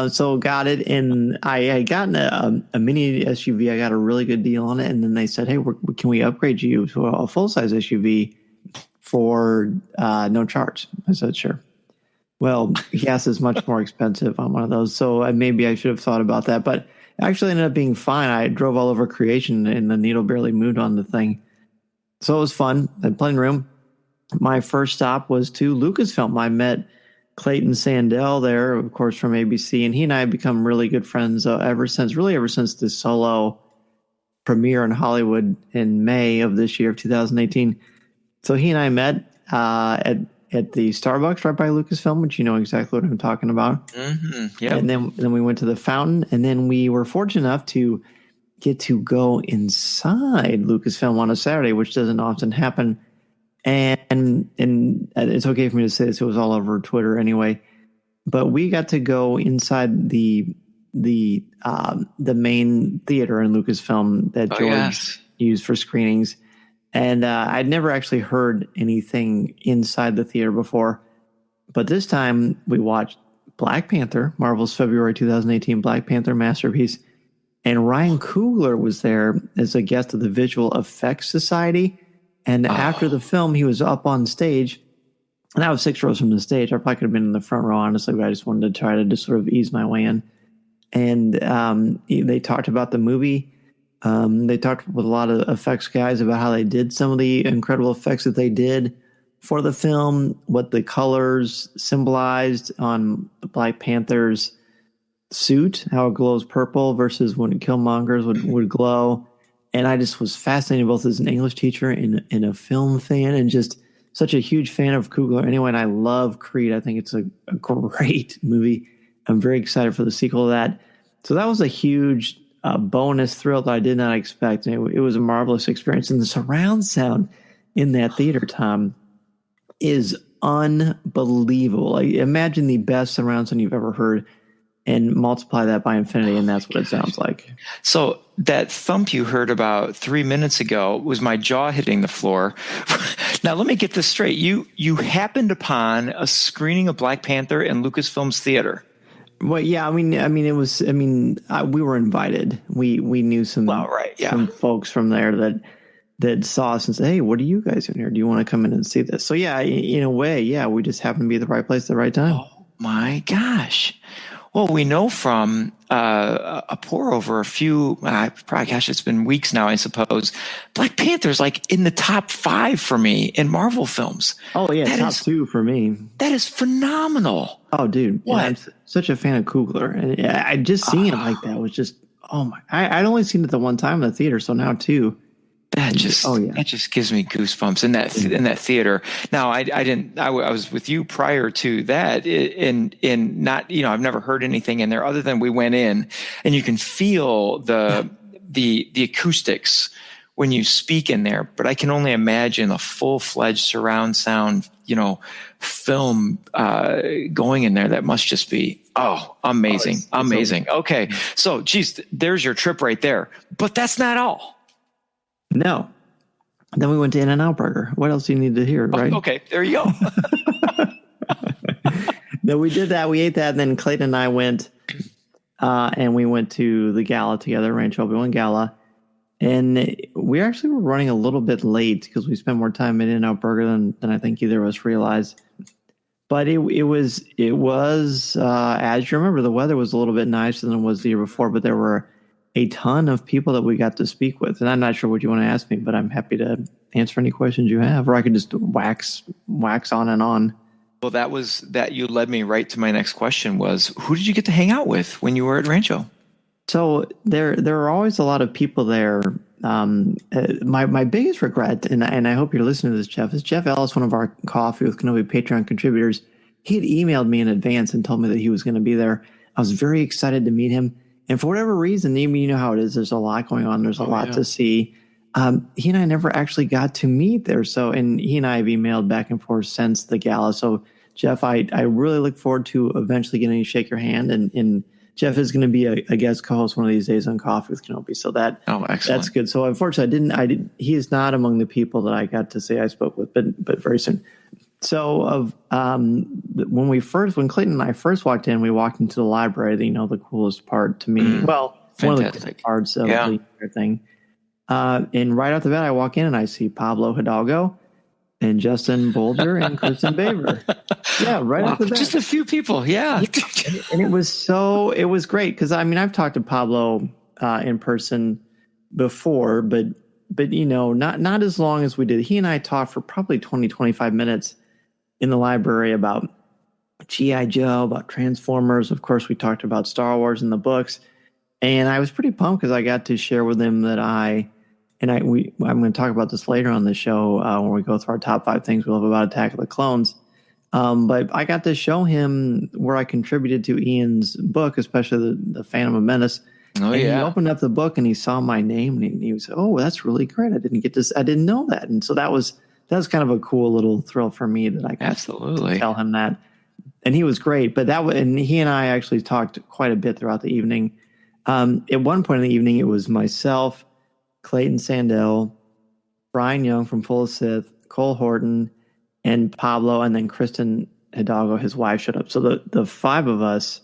S4: So got it, and I had gotten a mini SUV. I got a really good deal on it, and then they said, hey, can we upgrade you to a full-size SUV for no charge? I said, sure. Well, gas is much more expensive on one of those, so maybe I should have thought about that, but actually ended up being fine. I drove all over Creation, and the needle barely moved on the thing. So it was fun. I had plenty of room. My first stop was to Lucasfilm. I met Clayton Sandell there, of course, from ABC, and he and I have become really good friends ever since the Solo premiere in Hollywood in May of this year, of 2018. So he and I met at the Starbucks right by Lucasfilm, which you know exactly what I'm talking about.
S9: Mm-hmm. Yeah.
S4: And then we went to the fountain, and then we were fortunate enough to get to go inside Lucasfilm on a Saturday, which doesn't often happen. And it's okay for me to say this; it was all over Twitter anyway. But we got to go inside the main theater in Lucasfilm that George used for screenings. And I'd never actually heard anything inside the theater before. But this time we watched Black Panther, Marvel's February 2018 Black Panther masterpiece. And Ryan Coogler was there as a guest of the Visual Effects Society. And after the film, he was up on stage, and I was 6 rows from the stage. I probably could have been in the front row, honestly, but I just wanted to try to just sort of ease my way in. And they talked about the movie. They talked with a lot of effects guys about how they did some of the incredible effects that they did for the film, what the colors symbolized on Black Panther's suit, how it glows purple versus when Killmonger's would glow. And I just was fascinated both as an English teacher and a film fan, and just such a huge fan of Coogler anyway. And I love Creed. I think it's a great movie. I'm very excited for the sequel to that. So that was a huge bonus thrill that I did not expect. And it was a marvelous experience. And the surround sound in that theater, Tom, is unbelievable. Like, imagine the best surround sound you've ever heard and multiply that by infinity, and that's what it sounds like.
S9: So that thump you heard about 3 minutes ago was my jaw hitting the floor. Now, let me get this straight. You happened upon a screening of Black Panther in Lucasfilm's theater.
S4: Well, yeah, we were invited. We knew some folks from there that saw us and said, "Hey, what are you guys doing here? Do you want to come in and see this?" So yeah, in a way, yeah, we just happened to be at the right place at the right time.
S9: Oh my gosh. Well, we know from a pour over a few, it's been weeks now, I suppose. Black Panther's like in the top 5 for me in Marvel films.
S4: Oh yeah, top 2 for me.
S9: That is phenomenal.
S4: Oh, dude,
S9: what?
S4: I'm such a fan of Coogler, and I just seeing it like that was just, oh my! I'd only seen it the one time in the theater, so now 2.
S9: That just gives me goosebumps in that theater. Now, I was with you prior to that, in not, I've never heard anything in there other than we went in, and you can feel the acoustics when you speak in there. But I can only imagine a full-fledged surround sound, film going in there. That must just be amazing, amazing. Okay, so geez, there's your trip right there. But that's not all.
S4: No. Then we went to In-N-Out Burger. What else do you need to hear, right?
S9: Okay, there you go.
S4: No, we did that. We ate that, and then Clayton and I went, and we went to the gala together, Rancho Obi-Wan Gala. And we actually were running a little bit late because we spent more time at In-N-Out Burger than I think either of us realized. But it was as you remember, the weather was a little bit nicer than it was the year before, but there were a ton of people that we got to speak with. And I'm not sure what you want to ask me, but I'm happy to answer any questions you have, or I could just wax on and on.
S9: Well, that you led me right to my next question was, who did you get to hang out with when you were at Rancho?
S4: So there are always a lot of people there. My biggest regret, and I hope you're listening to this, Jeff, is Jeff Ellis, one of our Coffee with Kenobi Patreon contributors. He had emailed me in advance and told me that he was going to be there. I was very excited to meet him. And for whatever reason, you know how it is. There's a lot going on. There's a lot to see. He and I never actually got to meet there. So, and he and I have emailed back and forth since the gala. So, Jeff, I really look forward to eventually getting to shake your hand. And Jeff is going to be a guest co-host one of these days on Coffee with Kenobi. So that's good. So, unfortunately, he is not among the people that I got to say I spoke with, but very soon. So when Clayton and I first walked in, we walked into the library. The coolest part to me. Well,
S9: fantastic.
S4: One of the coolest parts of the entire thing. And right off the bat, I walk in and I see Pablo Hidalgo and Justin Bolger and Kristen Baver. Yeah, right off the bat.
S9: Just a few people. Yeah.
S4: And it was great because I've talked to Pablo in person before, but not as long as we did. He and I talked for probably 20, 25 minutes in the library about G.I. Joe, about Transformers. Of course, we talked about Star Wars and the books. And I was pretty pumped because I got to share with him that I'm going to talk about this later on the show when we go through our top 5 things we love about Attack of the Clones. But I got to show him where I contributed to Ian's book, especially the Phantom Menace.
S9: Oh,
S4: and
S9: yeah.
S4: He opened up the book and he saw my name and he was, "Oh, that's really great. I didn't know that." And so that was kind of a cool little thrill for me that I got to tell him that. And he was great. But and he and I actually talked quite a bit throughout the evening. At one point in the evening, it was myself, Clayton Sandell, Brian Young from Full of Sith, Cole Horton, and Pablo, and then Kristen Hidalgo, his wife, showed up. So the 5 of us,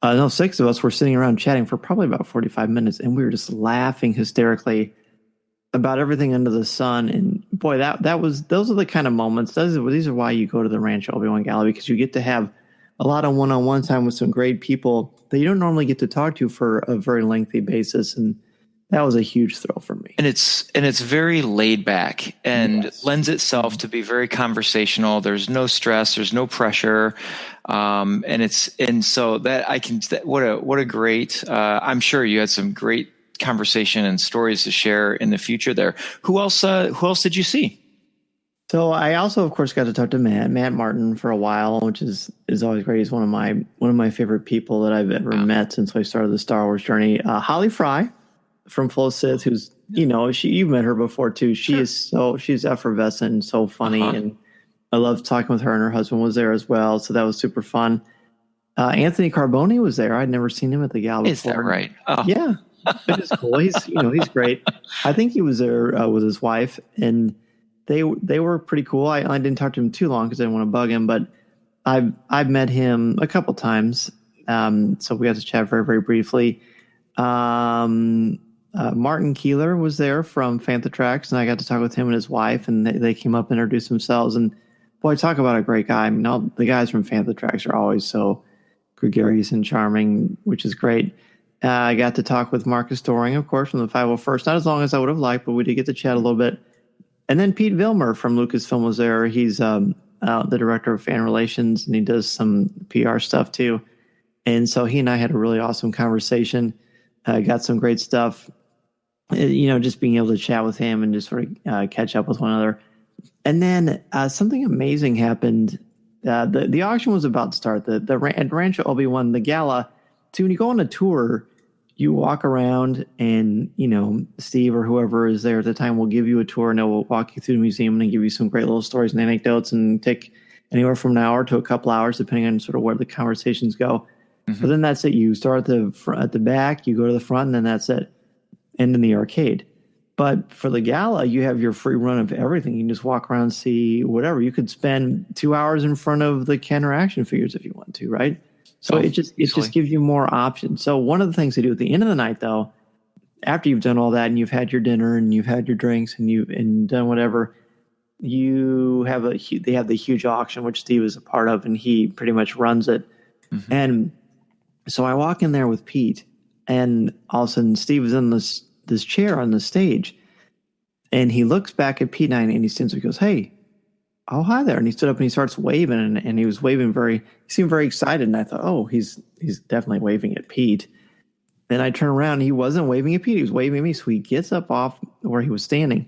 S4: 6 of us were sitting around chatting for probably about 45 minutes, and we were just laughing hysterically about everything under the sun. And boy, those are the kind of moments. These are why you go to the Rancho Obi-Wan Gala, because you get to have a lot of one-on-one time with some great people that you don't normally get to talk to for a very lengthy basis. And that was a huge thrill for me.
S9: And it's very laid back and lends itself to be very conversational. There's no stress, there's no pressure. What a great, I'm sure you had some great conversation and stories to share in the future there. Who else did you see?
S4: So I also, of course, got to talk to Matt Martin for a while, which is always great. He's one of my favorite people that I've ever met since I started the Star Wars journey. Holly Fry from Flow Sith, who's, you've met her before too. She's effervescent and so funny. And I love talking with her, and her husband was there as well. So that was super fun. Anthony Carboni was there. I'd never seen him at the gala before.
S9: Is that right? Oh.
S4: Yeah. It is cool. He's great. I think he was there with his wife, and they were pretty cool. I didn't talk to him too long because I didn't want to bug him, but I've met him a couple times. So we got to chat very, very briefly. Martin Keeler was there from Fantha Tracks, and I got to talk with him and his wife, and they came up and introduced themselves. And boy, talk about a great guy. I mean, all the guys from Fantha Tracks are always so gregarious and charming, which is great. I got to talk with Marcus Doring, of course, from the 501st. Not as long as I would have liked, but we did get to chat a little bit. And then Pete Vilmer from Lucasfilm was there. He's the director of fan relations, and he does some PR stuff too. And so he and I had a really awesome conversation. Got some great stuff. Just being able to chat with him and just sort of catch up with one another. And then something amazing happened. The auction was about to start. At Rancho Obi-Wan, the gala. So when you go on a tour, you walk around, and Steve or whoever is there at the time will give you a tour, and they'll walk you through the museum and give you some great little stories and anecdotes, and take anywhere from an hour to a couple hours, depending on sort of where the conversations go. Mm-hmm. But then that's it. You start at the back, you go to the front, and then that's it. End in the arcade. But for the gala, you have your free run of everything. You can just walk around, see whatever. You could spend 2 hours in front of the Kenner action figures if you want to, right? So it just gives you more options. So one of the things they do at the end of the night, though, after you've done all that and you've had your dinner and you've had your drinks and done whatever, they have the huge auction, which Steve is a part of, and he pretty much runs it. Mm-hmm. And so I walk in there with Pete, and all of a sudden Steve is in this chair on the stage, and he looks back at Pete and I, and he stands up and goes, "Hey, oh, hi there." And he stood up and he starts waving, and he was waving he seemed very excited. And I thought, oh, he's definitely waving at Pete. Then I turn around, and he wasn't waving at Pete. He was waving at me. So he gets up off where he was standing,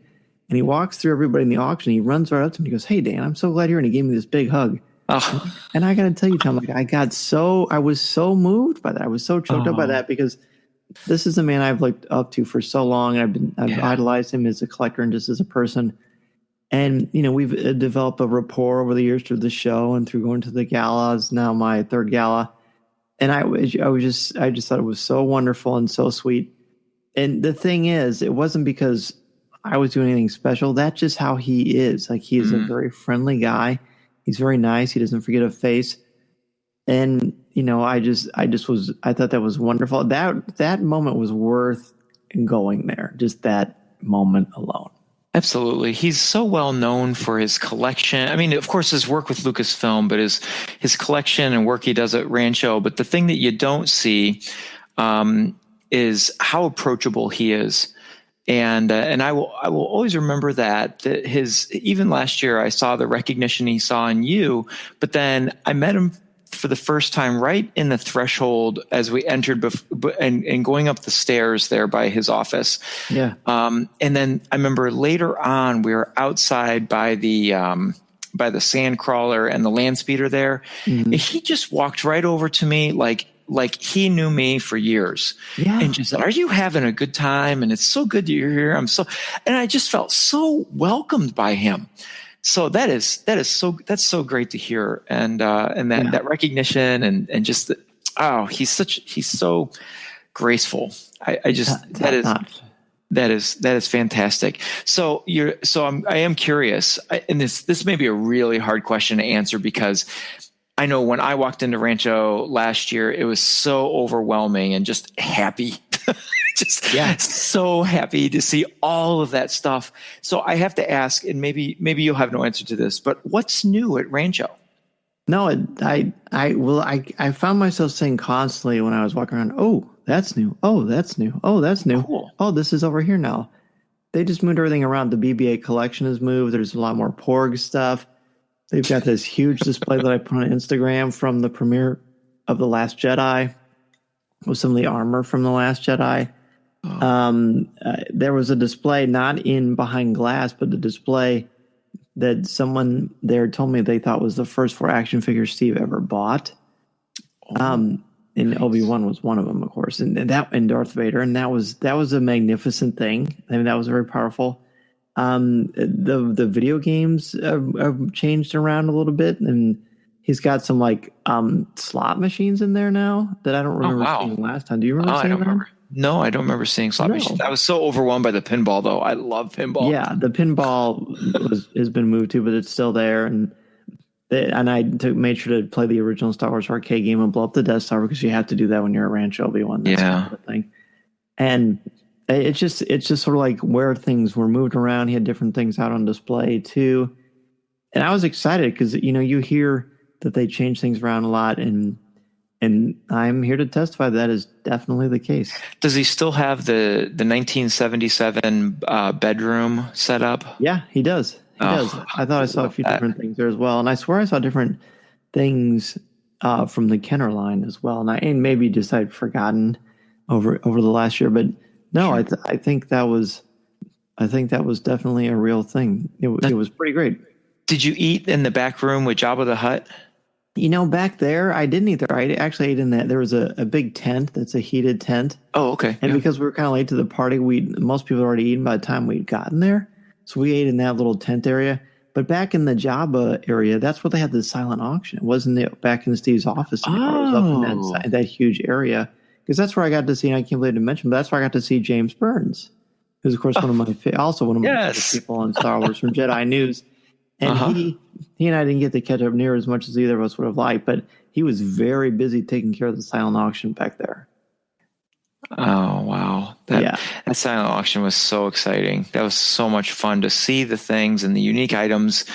S4: and he walks through everybody in the auction. He runs right up to me. He goes, "Hey, Dan, I'm so glad you're here." And he gave me this big hug. Oh. And I got to tell you, Tom, I was so moved by that. I was so choked up by that, because this is a man I've looked up to for so long. And I've idolized him as a collector and just as a person. And, we've developed a rapport over the years through the show and through going to the galas, now my third gala. And I just thought it was so wonderful and so sweet. And the thing is, it wasn't because I was doing anything special. That's just how he is. Like, he is a very friendly guy. He's very nice. He doesn't forget a face. And, I thought that was wonderful. That moment was worth going there. Just that moment alone.
S9: Absolutely. He's so well known for his collection. I mean, of course, his work with Lucasfilm, but his collection and work he does at Rancho. But the thing that you don't see is how approachable he is. And I will always remember that even last year, I saw the recognition he saw in you, but then I met him for the first time right in the threshold as we entered and going up the stairs there by his office. Yeah. And then I remember later on, we were outside by the sand crawler and the land speeder there. Mm-hmm. And he just walked right over to me like he knew me for years, and just said, "Are you having a good time? And it's so good that you're here. And I just felt so welcomed by him. So that's so great to hear. And that recognition and just, he's so graceful. I is fantastic. So I am curious, and this may be a really hard question to answer, because I know when I walked into Rancho last year, it was so overwhelming and just happy. just so happy to see all of that stuff. So I have to ask, and maybe you'll have no answer to this, but what's new at Rancho?
S4: No, I found myself saying constantly when I was walking around, "Oh, that's new. Oh, that's new. Oh, that's new.
S9: Cool.
S4: Oh, this is over here now." They just moved everything around. The BB-8 collection has moved. There's a lot more Porg stuff. They've got this huge display that I put on Instagram from the premiere of The Last Jedi with some of the armor from The Last Jedi. There was a display not in behind glass, but the display that someone there told me they thought was the first 4 action figures Steve ever bought. And Obi-Wan was one of them, of course, and Darth Vader, and that was a magnificent thing. I mean, that was very powerful. The video games have changed around a little bit, and he's got some like slot machines in there now that I don't remember seeing last time. Do you remember seeing them?
S9: No, I don't remember seeing slot machines. I was so overwhelmed by the pinball, though. I love pinball.
S4: Yeah, the pinball has been moved too, but it's still there. And I made sure to play the original Star Wars arcade game and blow up the Death Star because you have to do that when you're at Rancho Obi-Wan. That's kind of the thing. And it's just sort of like where things were moved around. He had different things out on display too. And I was excited because, you hear that they change things around a lot, and I'm here to testify that is definitely the case.
S9: Does he still have the 1977 bedroom set up?
S4: Yeah, he does. He does. I thought I saw a few different things there as well, and I swear I saw different things from the Kenner line as well. And maybe just I'd forgotten over the last year, but no, sure. I think that was definitely a real thing. It was pretty great.
S9: Did you eat in the back room with Jabba the Hutt?
S4: Back there, I didn't eat there. I actually ate in that. There was a big tent that's a heated tent.
S9: Oh, okay.
S4: And because we were kind of late to the party, most people had already eaten by the time we'd gotten there. So we ate in that little tent area. But back in the Jabba area, that's where they had the silent auction. It wasn't back in Steve's office anymore. It was up in that huge area. Because that's where I got to see, and I can't believe to mention, but that's where I got to see James Burns, who's, of course, one of my favorite people on Star Wars from Jedi News. And he and I didn't get to catch up near as much as either of us would have liked, but he was very busy taking care of the silent auction back there.
S9: Oh, wow. That silent auction was so exciting. That was so much fun to see the things and the unique items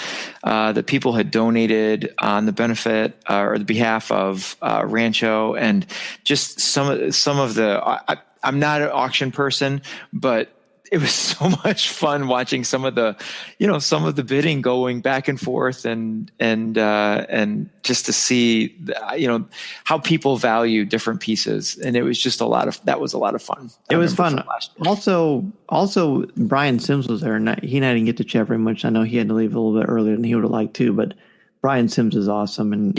S9: that people had donated on the benefit or the behalf of Rancho, and just some of the. I'm not an auction person, but it was so much fun watching some of the bidding going back and forth and just to see, how people value different pieces. And it was just a lot of fun.
S4: It was fun. Also Brian Sims was there, and he and I didn't get to chat very much. I know he had to leave a little bit earlier than he would have liked to, but Brian Sims is awesome. And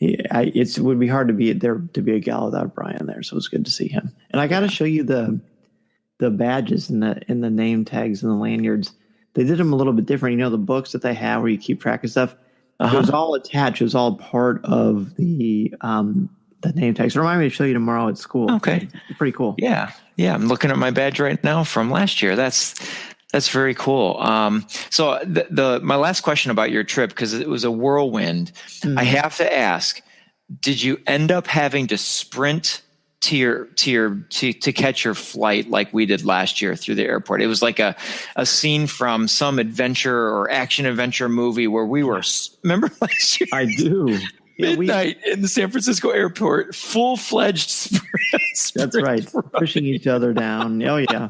S4: it would be hard to be there to be a gal without Brian there. So it was good to see him. And I got to show you the badges and the name tags and the lanyards. They did them a little bit different. The books that they have where you keep track of stuff. It was all attached. It was all part of the name tags. Remind me to show you tomorrow at school.
S9: Okay,
S4: it's pretty cool.
S9: Yeah. I'm looking at my badge right now from last year. That's very cool. So my last question about your trip, because it was a whirlwind. I have to ask: did you end up having to sprint to catch your flight like we did last year through the airport? It was like a scene from some adventure or action adventure movie where we were, remember last year?
S4: I do.
S9: Midnight in the San Francisco airport, full-fledged sprint.
S4: That's right. Pushing each other down. Oh yeah.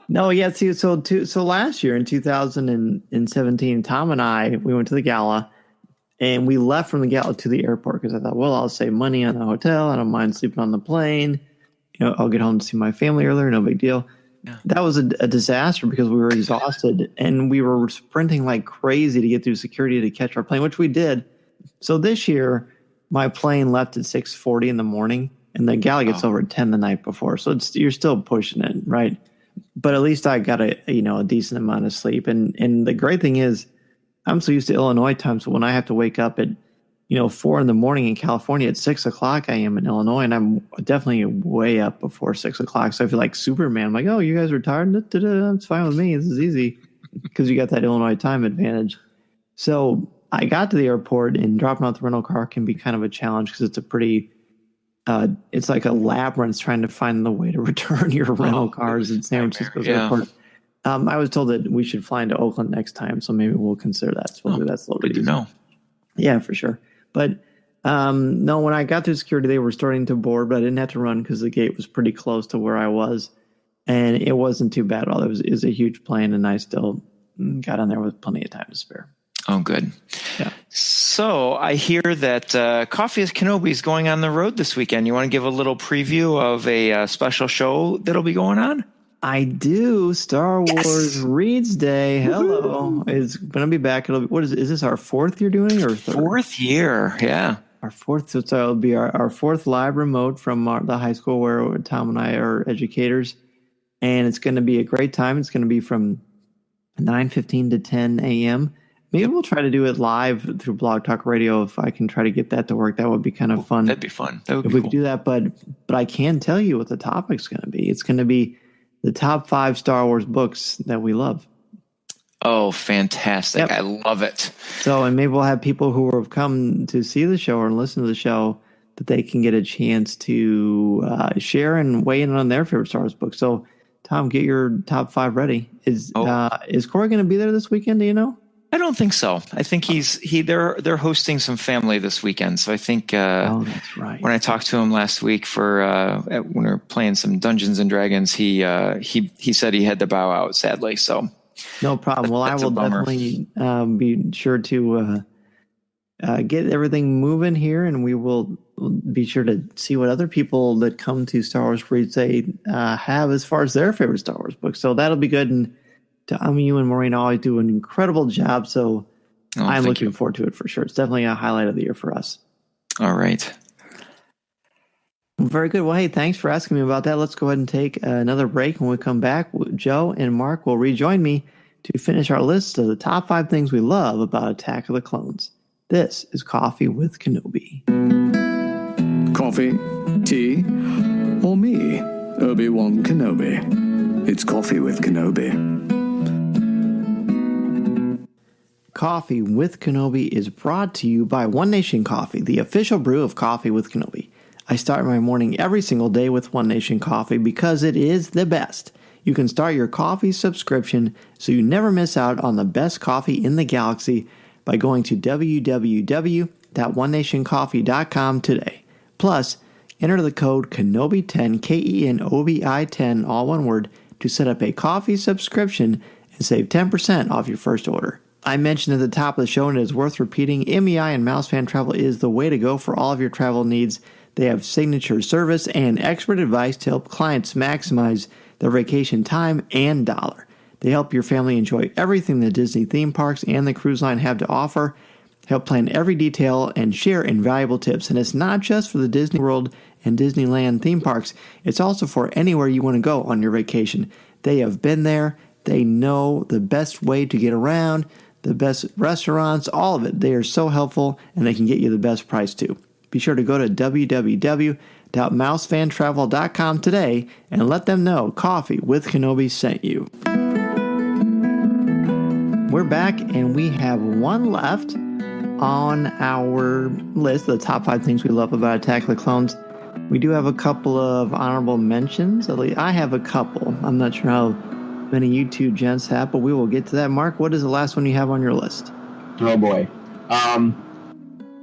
S4: No, yeah. See, so last year in 2017, Tom and I, we went to the gala. And we left from the gala to the airport because I thought, well, I'll save money on the hotel. I don't mind sleeping on the plane. I'll get home to see my family earlier. No big deal. Yeah. That was a disaster because we were exhausted and we were sprinting like crazy to get through security to catch our plane, which we did. So this year, my plane left at 6:40 in the morning, and the gala gets over at 10 the night before. So you're still pushing it, right? But at least I got a decent amount of sleep. And the great thing is, I'm so used to Illinois time, so when I have to wake up at 4 in the morning in California, at 6 o'clock I am in Illinois, and I'm definitely way up before 6 o'clock. So I feel like Superman. I'm like, oh, you guys are tired? It's fine with me. This is easy because you got that Illinois time advantage. So I got to the airport, and dropping out the rental car can be kind of a challenge because it's a pretty it's like a labyrinth trying to find the way to return your rental cars in San Francisco's airport. I was told that we should fly into Oakland next time, so maybe we'll consider that. So that's a little bit easier. Yeah, for sure. But no, when I got through security, they were starting to board, but I didn't have to run because the gate was pretty close to where I was. And it wasn't too bad at all. It was a huge plane, and I still got on there with plenty of time to spare.
S9: Oh, good.
S4: Yeah.
S9: So I hear that Coffee with Kenobi is going on the road this weekend. You want to give a little preview of a special show that'll be going on?
S4: I do. Star Wars Reads Day. Hello. It's going to be back. It'll be, what is it? Is this our fourth year doing or third?
S9: Fourth year, yeah.
S4: Our fourth. So it'll be our fourth live remote from the high school where Tom and I are educators. And it's going to be a great time. It's going to be from 9:15 to 10 a.m. Maybe we'll try to do it live through Blog Talk Radio if I can try to get that to work. That would be kind of fun.
S9: That'd be fun. That would
S4: if
S9: be
S4: we
S9: cool.
S4: could do that. But I can tell you what the topic's going to be. It's going to be the top 5 Star Wars books that we love.
S9: Oh, fantastic. Yep. I love it.
S4: So, and maybe we'll have people who have come to see the show or listen to the show that they can get a chance to share and weigh in on their favorite Star Wars book. So, Tom, get your top 5 ready. Is Corey going to be there this weekend? Do you know?
S9: I don't think so. I think they're hosting some family this weekend. So I think
S4: that's right.
S9: When I talked to him last week for when we were playing some Dungeons and Dragons, he said he had to bow out, sadly. So
S4: no problem. Well, I will definitely be sure to get everything moving here, and we will be sure to see what other people that come to Star Wars Reads Day have as far as their favorite Star Wars book. So that'll be good. And Tom, you and Maureen always do an incredible job, so I'm looking forward to it for sure. It's definitely a highlight of the year for us.
S9: All right.
S4: Very good. Well, hey, thanks for asking me about that. Let's go ahead and take another break. When we come back, Joe and Mark will rejoin me to finish our list of the top 5 things we love about Attack of the Clones. This is Coffee with Kenobi.
S8: Coffee, tea, or me, Obi-Wan Kenobi. It's Coffee with Kenobi.
S4: Coffee with Kenobi is brought to you by One Nation Coffee, the official brew of Coffee with Kenobi. I start my morning every single day with One Nation Coffee because it is the best. You can start your coffee subscription so you never miss out on the best coffee in the galaxy by going to www.onenationcoffee.com today. Plus, enter the code Kenobi10, KENOBI10, all one word, to set up a coffee subscription and save 10% off your first order. I mentioned at the top of the show, and it is worth repeating, MEI and Mouse Fan Travel is the way to go for all of your travel needs. They have signature service and expert advice to help clients maximize their vacation time and dollar. They help your family enjoy everything the Disney theme parks and the cruise line have to offer, help plan every detail, and share invaluable tips. And it's not just for the Disney World and Disneyland theme parks. It's also for anywhere you want to go on your vacation. They have been there. They know the best way to get around, the best restaurants, all of it. They are so helpful, and they can get you the best price too. Be sure to go to www.mousefantravel.com today and let them know Coffee with Kenobi sent you. We're back, and we have one left on our list of the top 5 things we love about Attack of the Clones. We do have a couple of honorable mentions. At least I have a couple. I'm not sure how many you two gents have, but we will get to that. Mark, what is the last one you have on your list?
S7: Oh boy.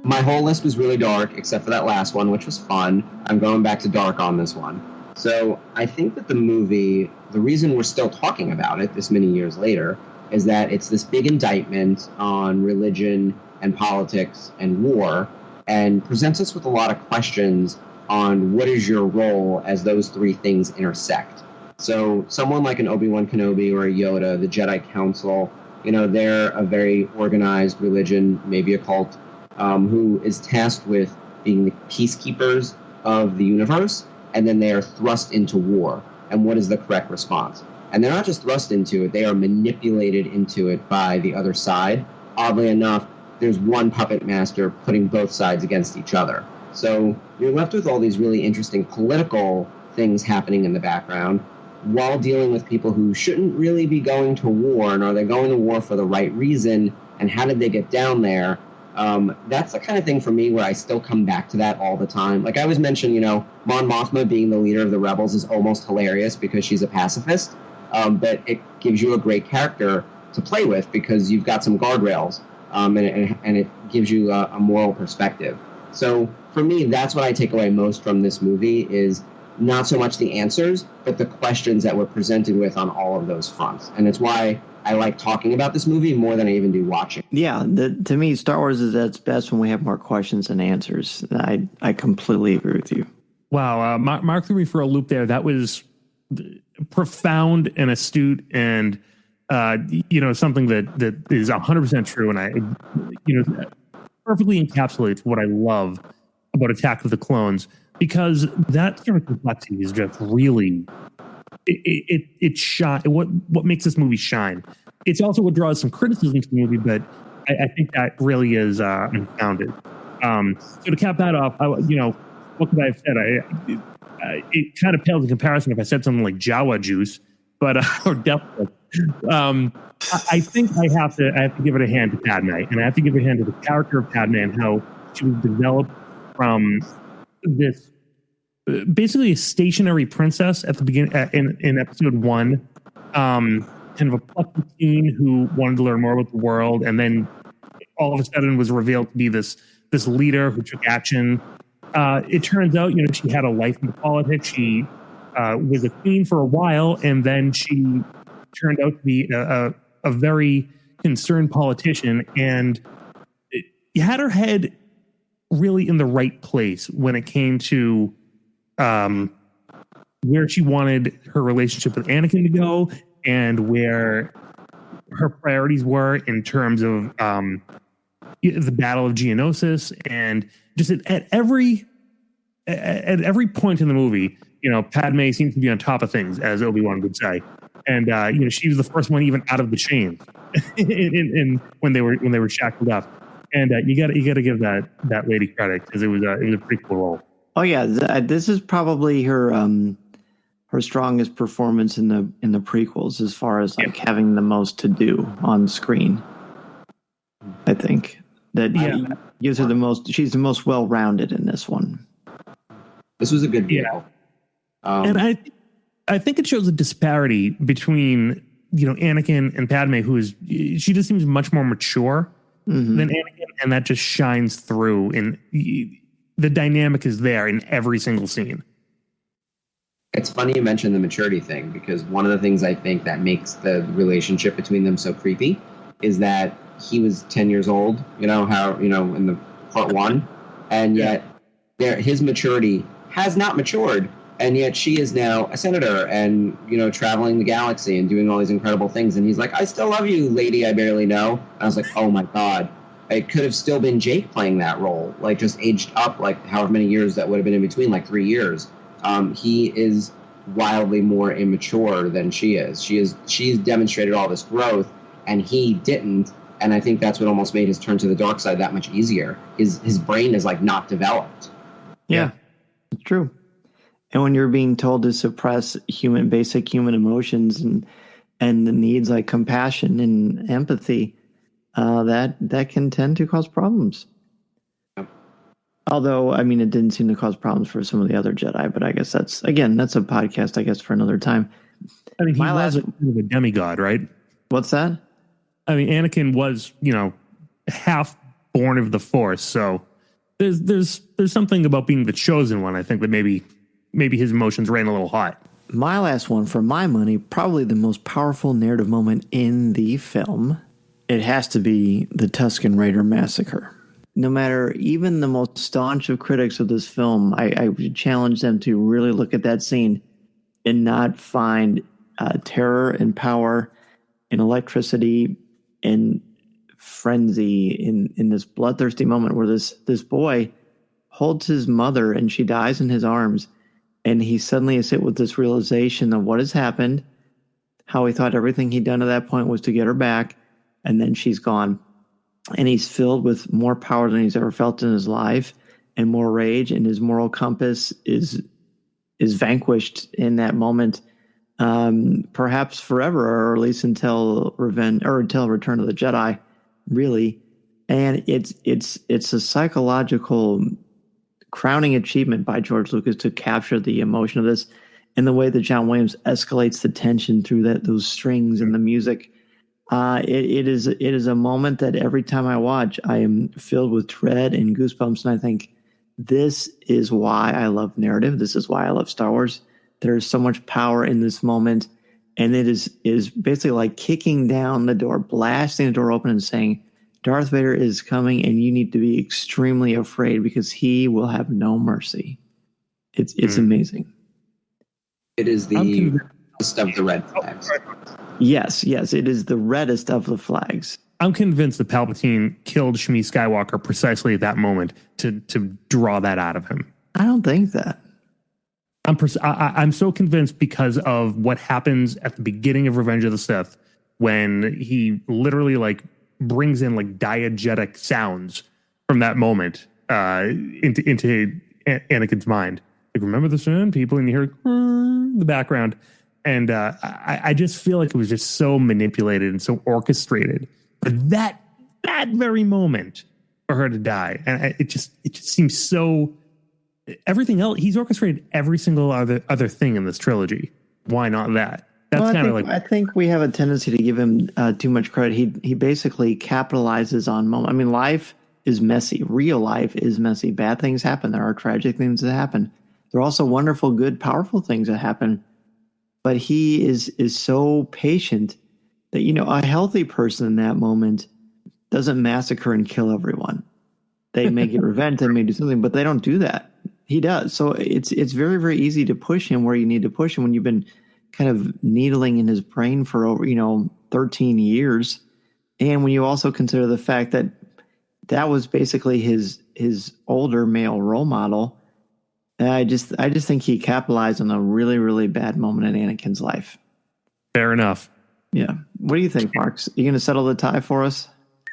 S7: My whole list was really dark, except for that last one, which was fun. I'm going back to dark on this one. So I think that the movie, the reason we're still talking about it this many years later, is that it's this big indictment on religion and politics and war, and presents us with a lot of questions on what is your role as those 3 things intersect. So someone like an Obi-Wan Kenobi or a Yoda, the Jedi Council, they're a very organized religion, maybe a cult, who is tasked with being the peacekeepers of the universe, and then they are thrust into war. And what is the correct response? And they're not just thrust into it, they are manipulated into it by the other side. Oddly enough, there's one puppet master putting both sides against each other. So you're left with all these really interesting political things happening in the background while dealing with people who shouldn't really be going to war, and are they going to war for the right reason, and how did they get down there? That's the kind of thing for me where I still come back to that all the time. Like I was mentioning, Mon Mothma being the leader of the rebels is almost hilarious because she's a pacifist, but it gives you a great character to play with because you've got some guardrails, and it gives you a moral perspective. So for me, that's what I take away most from this movie is not so much the answers, but the questions that we're presented with on all of those fronts. And it's why I like talking about this movie more than I even do watching.
S4: Yeah, to me, Star Wars is at its best when we have more questions than answers. I completely agree with you.
S6: Wow, Mark threw me for a loop there. That was profound and astute, and something that is 100% true, and I perfectly encapsulates what I love about Attack of the Clones, because that sort of complexity is just really it shine. What makes this movie shine? It's also what draws some criticism to the movie, but I think that really is unfounded. So to cap that off, what could I have said? It kind of pales in comparison if I said something like Jawa juice, but or definitely. I think I have to give it a hand to Padme, and I have to give it a hand to the character of Padme and how she was developed from this basically a stationary princess at the beginning in episode 1, kind of a plucky teen who wanted to learn more about the world, and then all of a sudden was revealed to be this leader who took action. It turns out, she had a life in politics. She was a queen for a while, and then she turned out to be a very concerned politician, and had her head really in the right place when it came to where she wanted her relationship with Anakin to go and where her priorities were in terms of the Battle of Geonosis, and just at every point in the movie, Padme seems to be on top of things, as Obi-Wan would say, and she was the first one even out of the chains in when they were shackled up, and you got to give that lady credit because it was a pretty cool role.
S4: Oh yeah, this is probably her strongest performance in the prequels as far as having the most to do on screen. I think that gives her the most. She's the most well-rounded in this one.
S7: This was a good deal.
S6: And I think it shows a disparity between Anakin and Padme, she just seems much more mature than Anakin, and that just shines through. And the dynamic is there in every single scene.
S7: It's funny you mentioned the maturity thing, because one of the things I think that makes the relationship between them so creepy is that he was 10 years old, in the part 1, and yet his maturity has not matured, and yet she is now a senator and, traveling the galaxy and doing all these incredible things, and he's like, I still love you, lady I barely know. And I was like, oh my God. It could have still been Jake playing that role, like just aged up, like however many years that would have been in between, like 3 years. He is wildly more immature than she is. She's demonstrated all this growth, and he didn't. And I think that's what almost made his turn to the dark side that much easier. His brain is like not developed.
S4: Yeah, it's true. And when you're being told to suppress basic human emotions and the needs like compassion and empathy, that can tend to cause problems. Although, it didn't seem to cause problems for some of the other Jedi, but I guess that's a podcast, I guess, for another time.
S6: He was a demigod, right?
S4: What's that?
S6: Anakin was, half born of the Force, so there's something about being the chosen one. I think that maybe his emotions ran a little hot.
S4: My last one, for my money, probably the most powerful narrative moment in the film. It has to be the Tusken Raider massacre. No matter even the most staunch of critics of this film, I would challenge them to really look at that scene and not find terror and power and electricity and frenzy in this bloodthirsty moment where this boy holds his mother and she dies in his arms, and he suddenly is hit with this realization of what has happened, how he thought everything he'd done to that point was to get her back, and then she's gone. And he's filled with more power than he's ever felt in his life, and more rage, and his moral compass is vanquished in that moment, perhaps forever, or at least until Return of the Jedi, really. And it's a psychological crowning achievement by George Lucas to capture the emotion of this, and the way that John Williams escalates the tension through those strings and the music. It is a moment that every time I watch, I am filled with dread and goosebumps, and I think, this is why I love narrative. This is why I love Star Wars. There is so much power in this moment, and it is basically like kicking down the door, blasting the door open, and saying, Darth Vader is coming, and you need to be extremely afraid because he will have no mercy. It's amazing.
S7: It is the reddest of the red flags.
S4: Yes, it is the reddest of the flags.
S6: I'm convinced that Palpatine killed Shmi Skywalker precisely at that moment to draw that out of him.
S4: I don't think that.
S6: I'm so convinced because of what happens at the beginning of Revenge of the Sith when he literally like brings in like diegetic sounds from that moment into Anakin's mind. Like, remember the Sin people, and you hear the background, and I just feel like it was just so manipulated and so orchestrated. But that very moment for her to die, and it just seems so. Everything else, he's orchestrated every single other thing in this trilogy. Why not that? That's kind of like.
S4: I think we have a tendency to give him too much credit. He basically capitalizes on moment. I mean, life is messy. Real life is messy. Bad things happen. There are tragic things that happen. There are also wonderful, good, powerful things that happen. But he is so patient that, a healthy person in that moment doesn't massacre and kill everyone. They may get revenge, they may do something, but they don't do that. He does. So it's very, very easy to push him where you need to push him when you've been kind of needling in his brain for over, 13 years. And when you also consider the fact that that was basically his older male role model, I just think he capitalized on a really, really bad moment in Anakin's life.
S6: Fair enough.
S4: Yeah. What do you think, Marks? Are you going to settle the tie for us?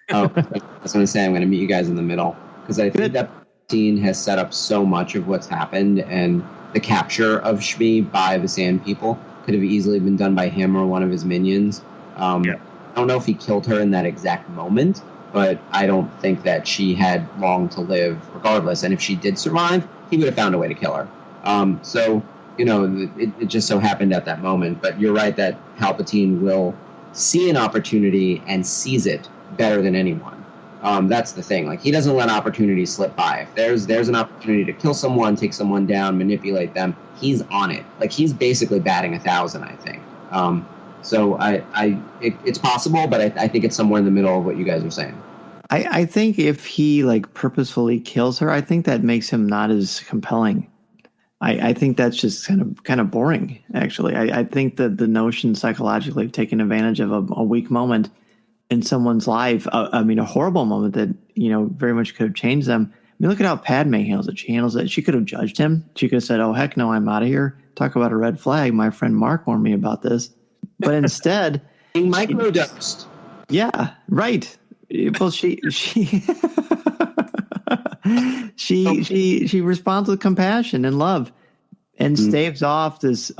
S7: Oh, I was going to say I'm going to meet you guys in the middle, because I think that scene has set up so much of what's happened, and the capture of Shmi by the Sand People could have easily been done by him or one of his minions. I don't know if he killed her in that exact moment, but I don't think that she had long to live regardless. And if she did survive, he would have found a way to kill her. It just so happened at that moment. But you're right that Palpatine will see an opportunity and seize it better than anyone. That's the thing. Like, he doesn't let opportunities slip by. If there's an opportunity to kill someone, take someone down, manipulate them, he's on it. Like, he's basically batting 1,000, I think. It's possible, but I think it's somewhere in the middle of what you guys are saying.
S4: I think if he purposefully kills her, I think that makes him not as compelling. I think that's just kind of boring, actually. I think that the notion psychologically of taking advantage of a weak moment in someone's life, a horrible moment that, very much could have changed them. I mean, look at how Padme handles it. She handles it. She could have judged him. She could have said, oh, heck no, I'm out of here. Talk about a red flag. My friend Mark warned me about this. But instead...
S7: being microdosed.
S4: Yeah, right. Well, she responds with compassion and love, and staves off this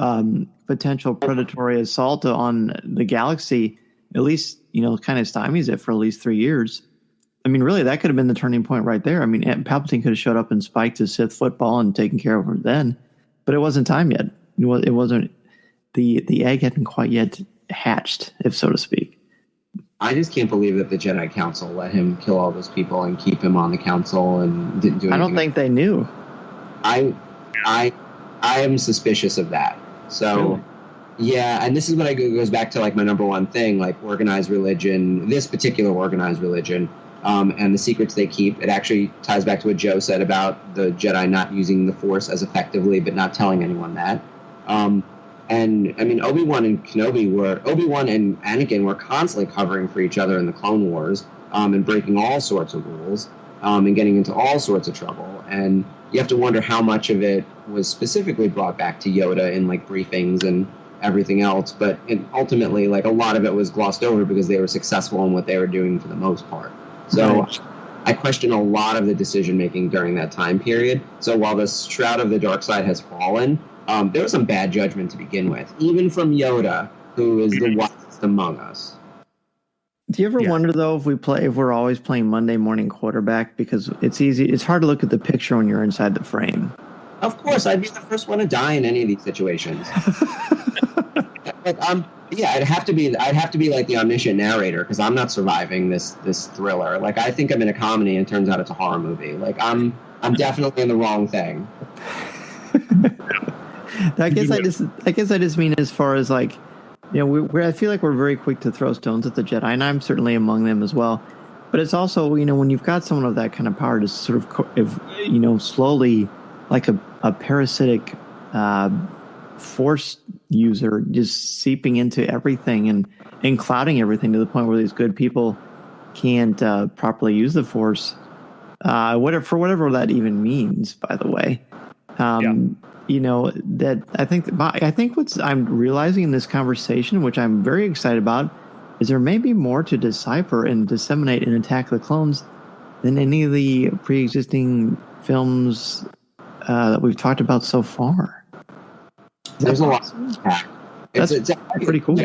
S4: potential predatory assault on the galaxy. At least, kind of stymies it for at least 3 years. I mean, really, that could have been the turning point right there. I mean, Palpatine could have showed up and spiked his Sith football and taken care of her then, but it wasn't time yet. It wasn't. The egg hadn't quite yet hatched, if so to speak.
S7: I just can't believe that the Jedi Council let him kill all those people and keep him on the council and didn't do anything.
S4: I don't think they knew.
S7: I am suspicious of that. So, really? Yeah, and this is what goes back to my number one thing, organized religion, this particular organized religion, and the secrets they keep. It actually ties back to what Joe said about the Jedi not using the Force as effectively, but not telling anyone that. And I mean, Obi-Wan and Anakin were constantly covering for each other in the Clone Wars, and breaking all sorts of rules, and getting into all sorts of trouble. And you have to wonder how much of it was specifically brought back to Yoda in briefings and everything else. But ultimately, a lot of it was glossed over because they were successful in what they were doing for the most part. So right. I question a lot of the decision making during that time period. So while the shroud of the dark side has fallen, there was some bad judgment to begin with, even from Yoda, who is the wisest among us.
S4: Do you ever wonder though if we're always playing Monday morning quarterback, because it's hard to look at the picture when you're inside the frame.
S7: Of course, I'd be the first one to die in any of these situations. I'd have to be like the omniscient narrator, because I'm not surviving this thriller. Like, I think I'm in a comedy and it turns out it's a horror movie. Like, I'm definitely in the wrong thing.
S4: I guess I just mean as far as like, you know, I feel like we're very quick to throw stones at the Jedi, and I'm certainly among them as well. But it's also, you know, when you've got someone of that kind of power to sort of, you know, slowly, like a parasitic force user, just seeping into everything and clouding everything to the point where these good people can't properly use the force, whatever that even means, by the way. You know, that I think what I'm realizing in this conversation, which I'm very excited about, is there may be more to decipher and disseminate in Attack of the Clones than any of the pre-existing films that we've talked about so far.
S7: There's a lot. It's
S4: pretty cool.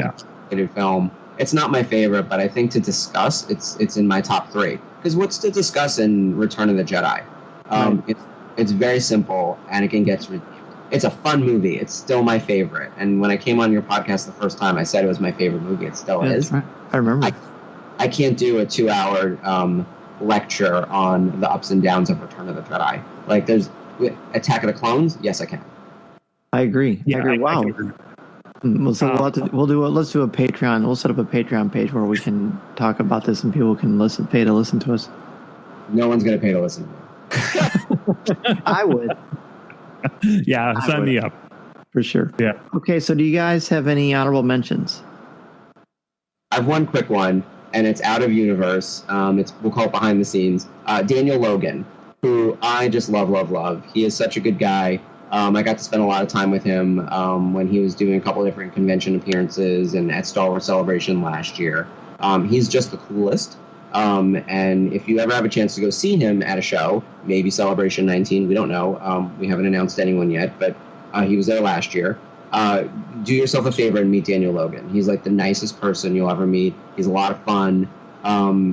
S7: Film. It's not my favorite, but I think to discuss, it's in my top 3. Because what's to discuss in Return of the Jedi? It's very simple. Anakin gets. It's a fun movie. It's still my favorite. And when I came on your podcast the first time, I said it was my favorite movie. It still is.
S4: Right. I remember.
S7: I can't do a 2-hour lecture on the ups and downs of Return of the Jedi. Like, there's Attack of the Clones. Yes, I can.
S4: I agree.
S6: Yeah,
S4: I agree. Wow. Let's do a Patreon. We'll set up a Patreon page where we can talk about this and people can pay to listen to us.
S7: No one's going to pay to listen to me.
S4: I would.
S6: Yeah, sign me up.
S4: For sure.
S6: Yeah.
S4: Okay, so do you guys have any honorable mentions?
S7: I have one quick one, and it's out of universe. We'll call it behind the scenes. Daniel Logan, who I just love. He is such a good guy. I got to spend a lot of time with him when he was doing a couple of different convention appearances and at Star Wars Celebration last year. He's just the coolest. And if you ever have a chance to go see him at a show, maybe Celebration 19, we don't know. We haven't announced anyone yet, but he was there last year. Do yourself a favor and meet Daniel Logan. He's like the nicest person you'll ever meet. He's a lot of fun.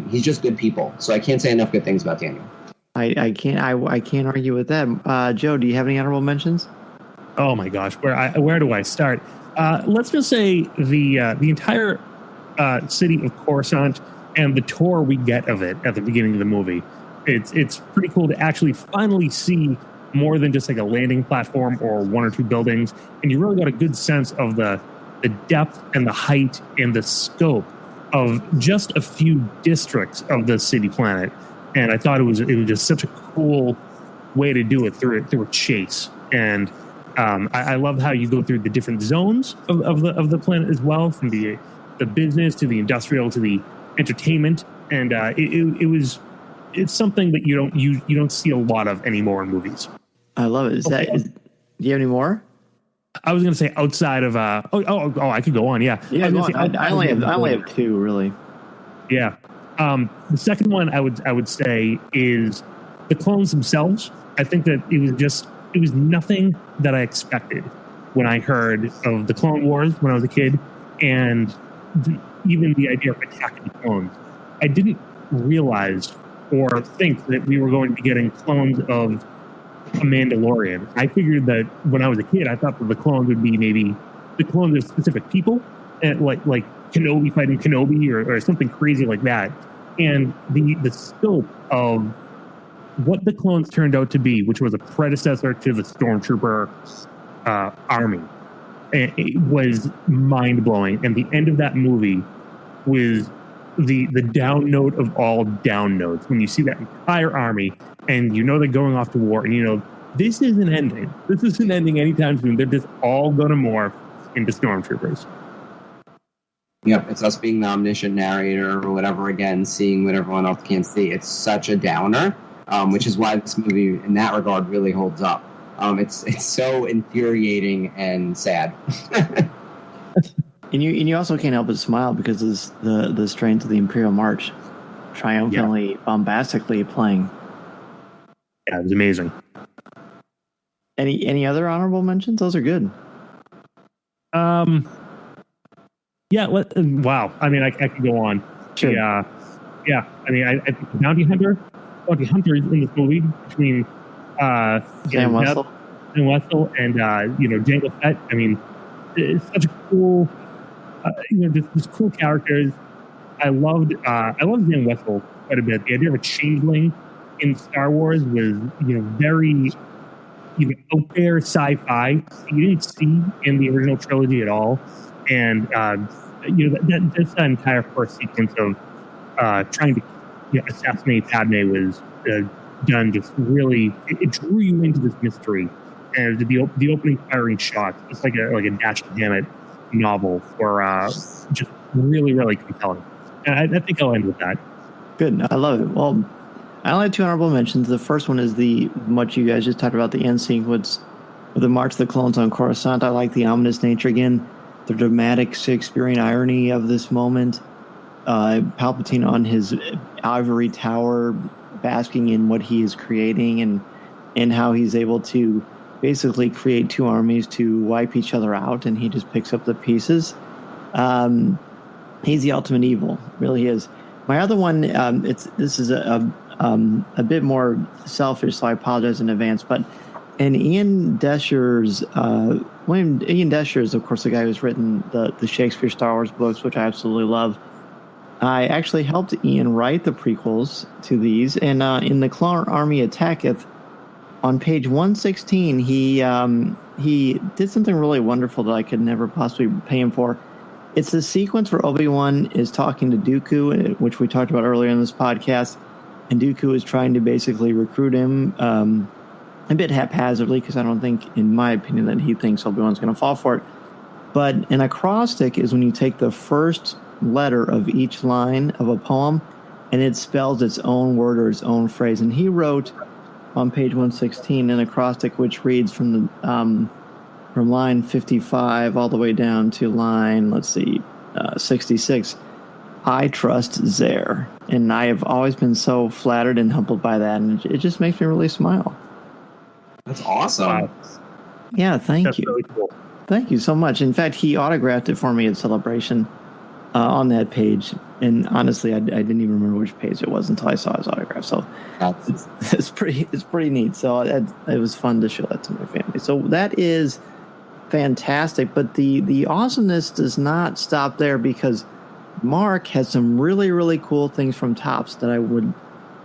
S7: He's just good people. So I can't say enough good things about Daniel.
S4: I can't argue with that. Joe, do you have any honorable mentions?
S6: Oh my gosh, where do I start? Let's just say the entire city of Coruscant and the tour we get of it at the beginning of the movie. It's pretty cool to actually finally see more than just like a landing platform or one or two buildings, and you really got a good sense of the depth and the height and the scope of just a few districts of the city planet. And I thought it was just such a cool way to do it through a chase. And I love how you go through the different zones of the planet as well, from the business to the industrial to the entertainment. And it's something that you don't see a lot of anymore in movies.
S4: I love it. Do you have any more?
S6: I was going to say outside of I could go on. Yeah.
S4: Yeah. I only have two really.
S6: Yeah. The second one I would say is the clones themselves. I think that it was nothing that I expected when I heard of the Clone Wars when I was a kid, and even the idea of attacking the clones. I didn't realize or think that we were going to be getting clones of a Mandalorian. I figured that when I was a kid, I thought that the clones would be maybe the clones of specific people, and like Kenobi fighting Kenobi or something crazy like that. And the scope of what the clones turned out to be, which was a predecessor to the Stormtrooper army, it was mind-blowing. And the end of that movie was the down note of all down notes. When you see that entire army and you know they're going off to war, and you know this isn't ending. This isn't ending anytime soon. They're just all going to morph into Stormtroopers.
S7: Yep, it's us being the omniscient narrator or whatever, again, seeing what everyone else can't see. It's such a downer, which is why this movie, in that regard, really holds up. It's so infuriating and sad.
S4: And you also can't help but smile because of the strains of the Imperial March triumphantly, bombastically playing.
S6: Yeah, it was amazing.
S4: Any other honorable mentions? Those are good.
S6: Yeah. Wow. I mean, I could go on. Sure. Yeah. I mean, I think the bounty hunters in this movie between
S4: Sam Wessel
S6: and Jango Fett. I mean, it's such a cool, just cool characters. I loved Sam Wessel quite a bit. The idea of a changeling in Star Wars was very out there sci-fi. You didn't see in the original trilogy at all, and that entire first sequence of trying to assassinate Padme was done just really. It drew you into this mystery, and the opening firing shots, just like a Dashiell Hammett novel, were just really, really compelling. And I think I'll end with that.
S4: Good, I love it. Well, I only have 2 honorable mentions. The first one is what you guys just talked about, the end sequence with the March of the Clones on Coruscant. I like the ominous nature again, the dramatic Shakespearean irony of this moment. Palpatine on his ivory tower, basking in what he is creating, and how he's able to basically create 2 armies to wipe each other out, and he just picks up the pieces. He's the ultimate evil, really is. My other one, this is a bit more selfish, so I apologize in advance. But in Ian Desher's, Ian Desher is, of course, the guy who's written the Shakespeare Star Wars books, which I absolutely love. I actually helped Ian write the prequels to these, and in The Clone Army Attacketh, on page 116, he did something really wonderful that I could never possibly pay him for. It's the sequence where Obi-Wan is talking to Dooku, which we talked about earlier in this podcast, and Dooku is trying to basically recruit him a bit haphazardly, because I don't think, in my opinion, that he thinks Obi-Wan's going to fall for it. But an acrostic is when you take the first letter of each line of a poem, and it spells its own word or its own phrase. And he wrote on page 116 an acrostic which reads from line 55 all the way down to line 66. I trust Zare, and I have always been so flattered and humbled by that, and it just makes me really smile.
S7: That's awesome.
S4: Yeah, thank you.
S6: Really cool.
S4: Thank you so much. In fact, he autographed it for me at Celebration on that page. And honestly, I didn't even remember which page it was until I saw his autograph. So it's pretty neat. So it was fun to show that to my family. So that is fantastic. But the awesomeness does not stop there, because Mark has some really, really cool things from Topps that I would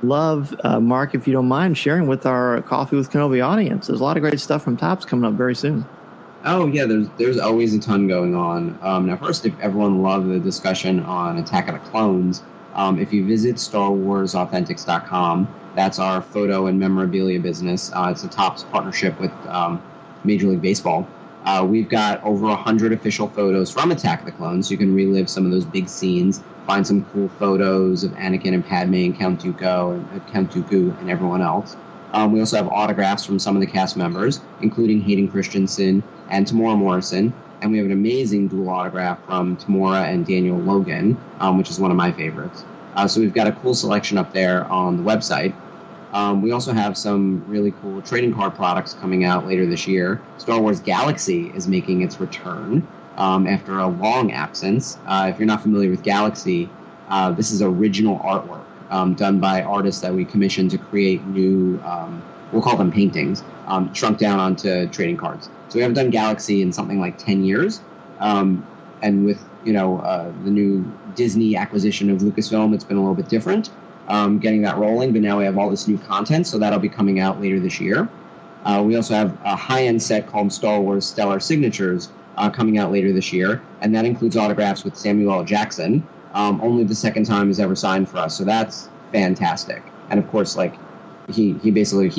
S4: love, Mark, if you don't mind sharing with our Coffee with Kenobi audience. There's a lot of great stuff from Topps coming up very soon.
S7: Oh, yeah, there's always a ton going on. Now, first, if everyone loved the discussion on Attack of the Clones, if you visit StarWarsAuthentics.com, that's our photo and memorabilia business. It's a Topps partnership with Major League Baseball. We've got over 100 official photos from Attack of the Clones, so you can relive some of those big scenes, find some cool photos of Anakin and Padme and Count Dooku and everyone else. We also have autographs from some of the cast members, including Hayden Christensen and Tamora Morrison. And we have an amazing dual autograph from Tamora and Daniel Logan, which is one of my favorites. So we've got a cool selection up there on the website. We also have some really cool trading card products coming out later this year. Star Wars Galaxy is making its return after a long absence. If you're not familiar with Galaxy, this is original artwork done by artists that we commissioned to create new, we'll call them paintings, shrunk down onto trading cards. So we haven't done Galaxy in something like 10 years. And with, the new Disney acquisition of Lucasfilm, it's been a little bit different. Getting that rolling, but now we have all this new content, so that'll be coming out later this year. We also have a high-end set called Star Wars Stellar Signatures coming out later this year, and that includes autographs with Samuel L. Jackson. Only the second time he's ever signed for us, so that's fantastic. And of course, he basically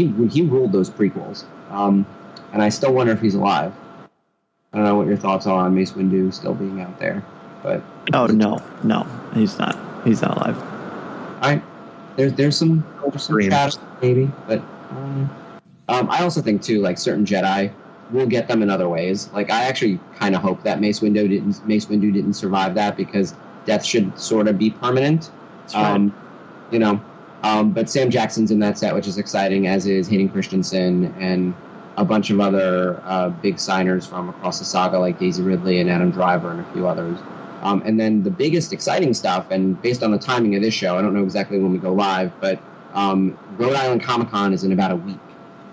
S7: ruled those prequels, and I still wonder if he's alive. I don't know what your thoughts are on Mace Windu still being out there, but
S4: no, he's not alive.
S7: All right. There's some trash maybe, but I also think too, certain Jedi will get them in other ways. I actually kind of hope that Mace Windu didn't survive that, because death should sort of be permanent. Right. But Sam Jackson's in that set, which is exciting, as is Hayden Christensen and a bunch of other big signers from across the saga, like Daisy Ridley and Adam Driver and a few others. And then the biggest exciting stuff, and based on the timing of this show, I don't know exactly when we go live, but Rhode Island Comic-Con is in about a week.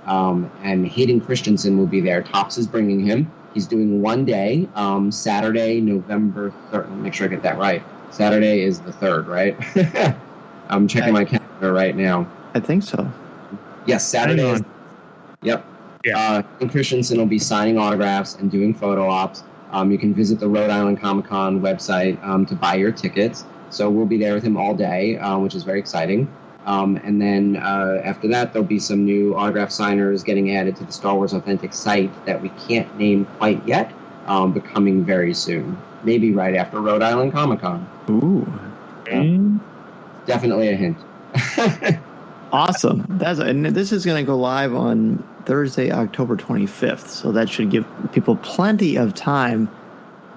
S7: And Hayden Christensen will be there. Topps is bringing him. He's doing one day, Saturday, November 3rd. Let me make sure I get that right. Saturday is the 3rd, right? I'm checking my calendar right now.
S4: I think so.
S7: Yes, Saturday is. Yep.
S6: Yeah.
S7: Hayden Christensen will be signing autographs and doing photo ops. You can visit the Rhode Island Comic-Con website to buy your tickets. So we'll be there with him all day, which is very exciting. And then after that, there'll be some new autograph signers getting added to the Star Wars Authentic site that we can't name quite yet, but coming very soon. Maybe right after Rhode Island Comic-Con.
S4: Ooh.
S7: Definitely a hint.
S4: Awesome. And this is going to go live on Thursday, October 25th. So that should give people plenty of time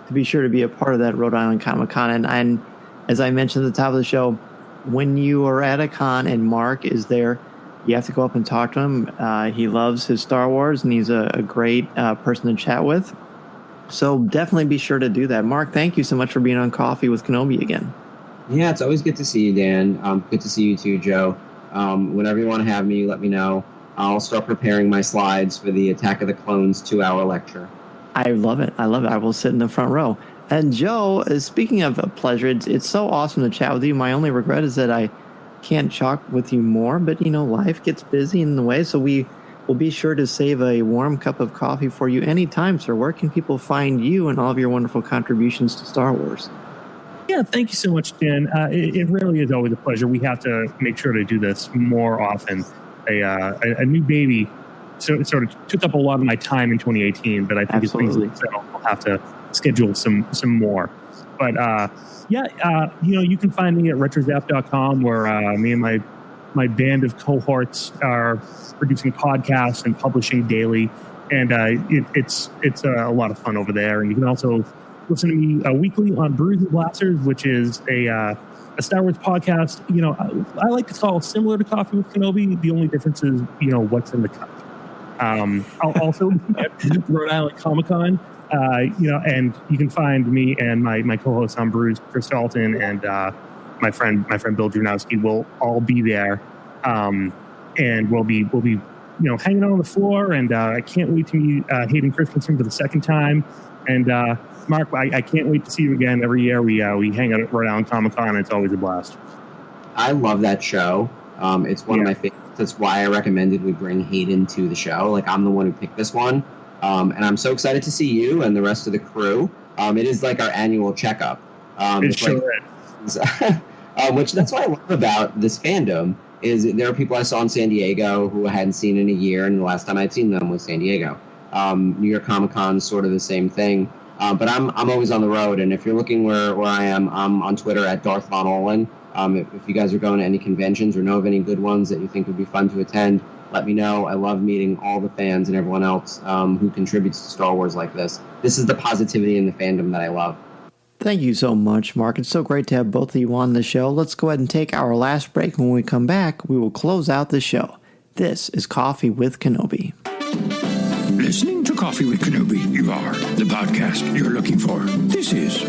S4: to be sure to be a part of that Rhode Island Comic-Con. And as I mentioned at the top of the show, when you are at a con and Mark is there, you have to go up and talk to him. He loves his Star Wars, and he's a great person to chat with. So definitely be sure to do that. Mark, thank you so much for being on Coffee with Kenobi again.
S7: Yeah, it's always good to see you, Dan. Good to see you too, Joe. Whenever you want to have me, let me know. I'll start preparing my slides for the Attack of the Clones 2-hour lecture.
S4: I love it. I will sit in the front row. And Joe, speaking of pleasure, it's so awesome to chat with you. My only regret is that I can't talk with you more, but life gets busy in the way, so we will be sure to save a warm cup of coffee for you anytime, sir. Where can people find you and all of your wonderful contributions to Star Wars?
S6: Yeah, thank you so much, Dan. It really is always a pleasure. We have to make sure to do this more often. A new baby sort of took up a lot of my time in 2018, but I think
S4: Absolutely.
S6: it's things that I'll have to schedule some more. But you can find me at retrozap.com, where me and my band of cohorts are producing podcasts and publishing daily, and it's a lot of fun over there. And you can also listen to me weekly on Brews and Blasters, which is a Star Wars podcast. I like to call it similar to Coffee with Kenobi. The only difference is what's in the cup. I'll also at Rhode Island Comic-Con. And you can find me and my co-host on Brews, Chris Dalton, and my friend Bill Drunowski will all be there, and we'll be hanging out on the floor. And I can't wait to meet Hayden Christensen for the second time. And Mark, I can't wait to see you again. Every year we hang out at Rhode Island Comic-Con, and it's always a blast.
S7: I love that show. It's one of my favorites. That's why I recommended we bring Hayden to the show. Like, I'm the one who picked this one. And I'm so excited to see you and the rest of the crew. It is like our annual checkup. Which that's what I love about this fandom is there are people I saw in San Diego who I hadn't seen in a year, and the last time I'd seen them was San Diego. New York Comic Con is sort of the same thing. But I'm always on the road, and if you're looking where I am, I'm on Twitter at Darth Von Ohlen. If you guys are going to any conventions or know of any good ones that you think would be fun to attend, let me know. I love meeting all the fans and everyone else who contributes to Star Wars like this. This is the positivity in the fandom that I love.
S4: Thank you so much, Mark. It's so great to have both of you on the show. Let's go ahead and take our last break. When we come back, we will close out the show. This is Coffee with Kenobi.
S11: Listening to Coffee with Kenobi, you are the podcast you're looking for. This is...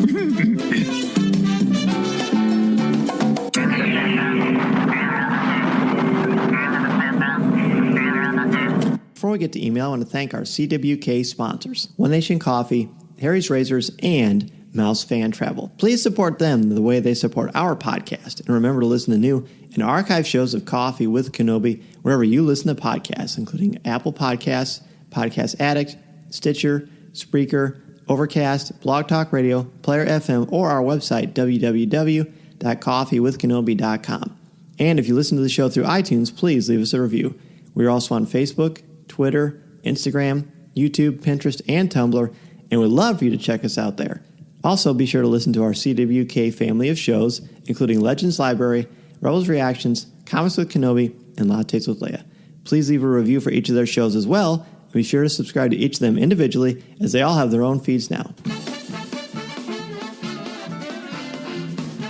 S4: Before we get to email, I want to thank our CWK sponsors, One Nation Coffee, Harry's Razors, and Mouse Fan Travel. Please support them the way they support our podcast. And remember to listen to new and archive shows of Coffee with Kenobi wherever you listen to podcasts, including Apple Podcasts, Podcast Addict, Stitcher, Spreaker, Overcast, Blog Talk Radio, Player FM, or our website, www.coffeewithkenobi.com. And if you listen to the show through iTunes, please leave us a review. We're also on Facebook, Twitter, Instagram, YouTube, Pinterest, and Tumblr, and we'd love for you to check us out there. Also, be sure to listen to our CWK family of shows, including Legends Library, Rebels Reactions, Comics with Kenobi, and Lattes with Leia. Please leave a review for each of their shows as well, and be sure to subscribe to each of them individually, as they all have their own feeds now.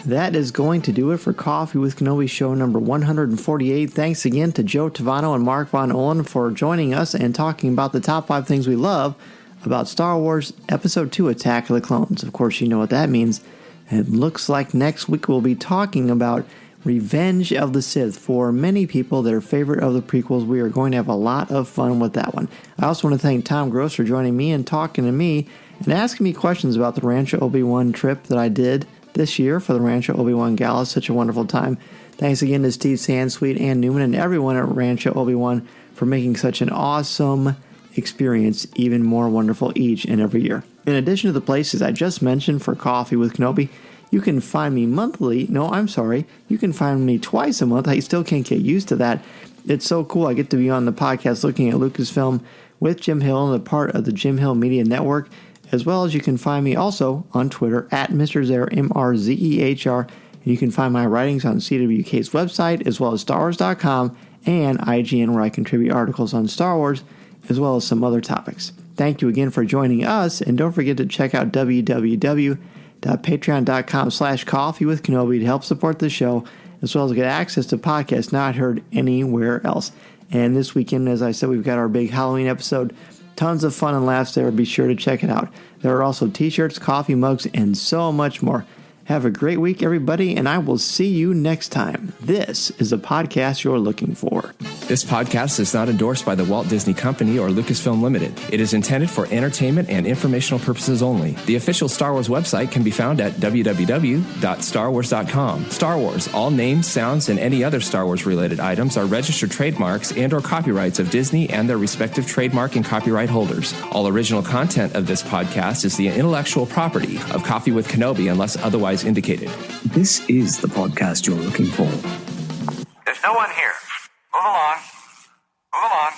S4: That is going to do it for Coffee with Kenobi show number 148. Thanks again to Joe Tavano and Mark Von Ohlen for joining us and talking about the top 5 things we love about Star Wars Episode 2 Attack of the Clones. Of course, you know what that means. And it looks like next week we'll be talking about Revenge of the Sith. For many people, their favorite of the prequels. We are going to have a lot of fun with that one. I also want to thank Tom Gross for joining me and talking to me and asking me questions about the Rancho Obi-Wan trip that I did this year for the Rancho Obi-Wan Gala. Such a wonderful time. Thanks again to Steve Sansweet, Ann Newman, and everyone at Rancho Obi-Wan for making such an awesome experience even more wonderful each and every year. In addition to the places I just mentioned for Coffee with Kenobi, you can find me monthly. No, I'm sorry. You can find me twice a month. I still can't get used to that. It's so cool. I get to be on the podcast looking at Lucasfilm with Jim Hill and a part of the Jim Hill Media Network, as well as you can find me also on Twitter at Mr. Zer, MRZEHR. And you can find my writings on CWK's website, as well as StarWars.com and IGN, where I contribute articles on Star Wars, as well as some other topics. Thank you again for joining us, and don't forget to check out www.patreon.com/coffeewithkenobi to help support the show, as well as get access to podcasts not heard anywhere else. And this weekend, as I said, we've got our big Halloween episode. Tons of fun and laughs there. Be sure to check it out. There are also t-shirts, coffee mugs, and so much more. Have a great week, everybody, and I will see you next time. This is a podcast you're looking for.
S12: This podcast is not endorsed by the Walt Disney Company or Lucasfilm Limited. It is intended for entertainment and informational purposes only. The official Star Wars website can be found at www.starwars.com. Star Wars, all names, sounds, and any other Star Wars-related items are registered trademarks and or copyrights of Disney and their respective trademark and copyright holders. All original content of this podcast is the intellectual property of Coffee with Kenobi unless otherwise indicated.
S8: This is the podcast you're looking for.
S13: There's no one here. Move along. Move along.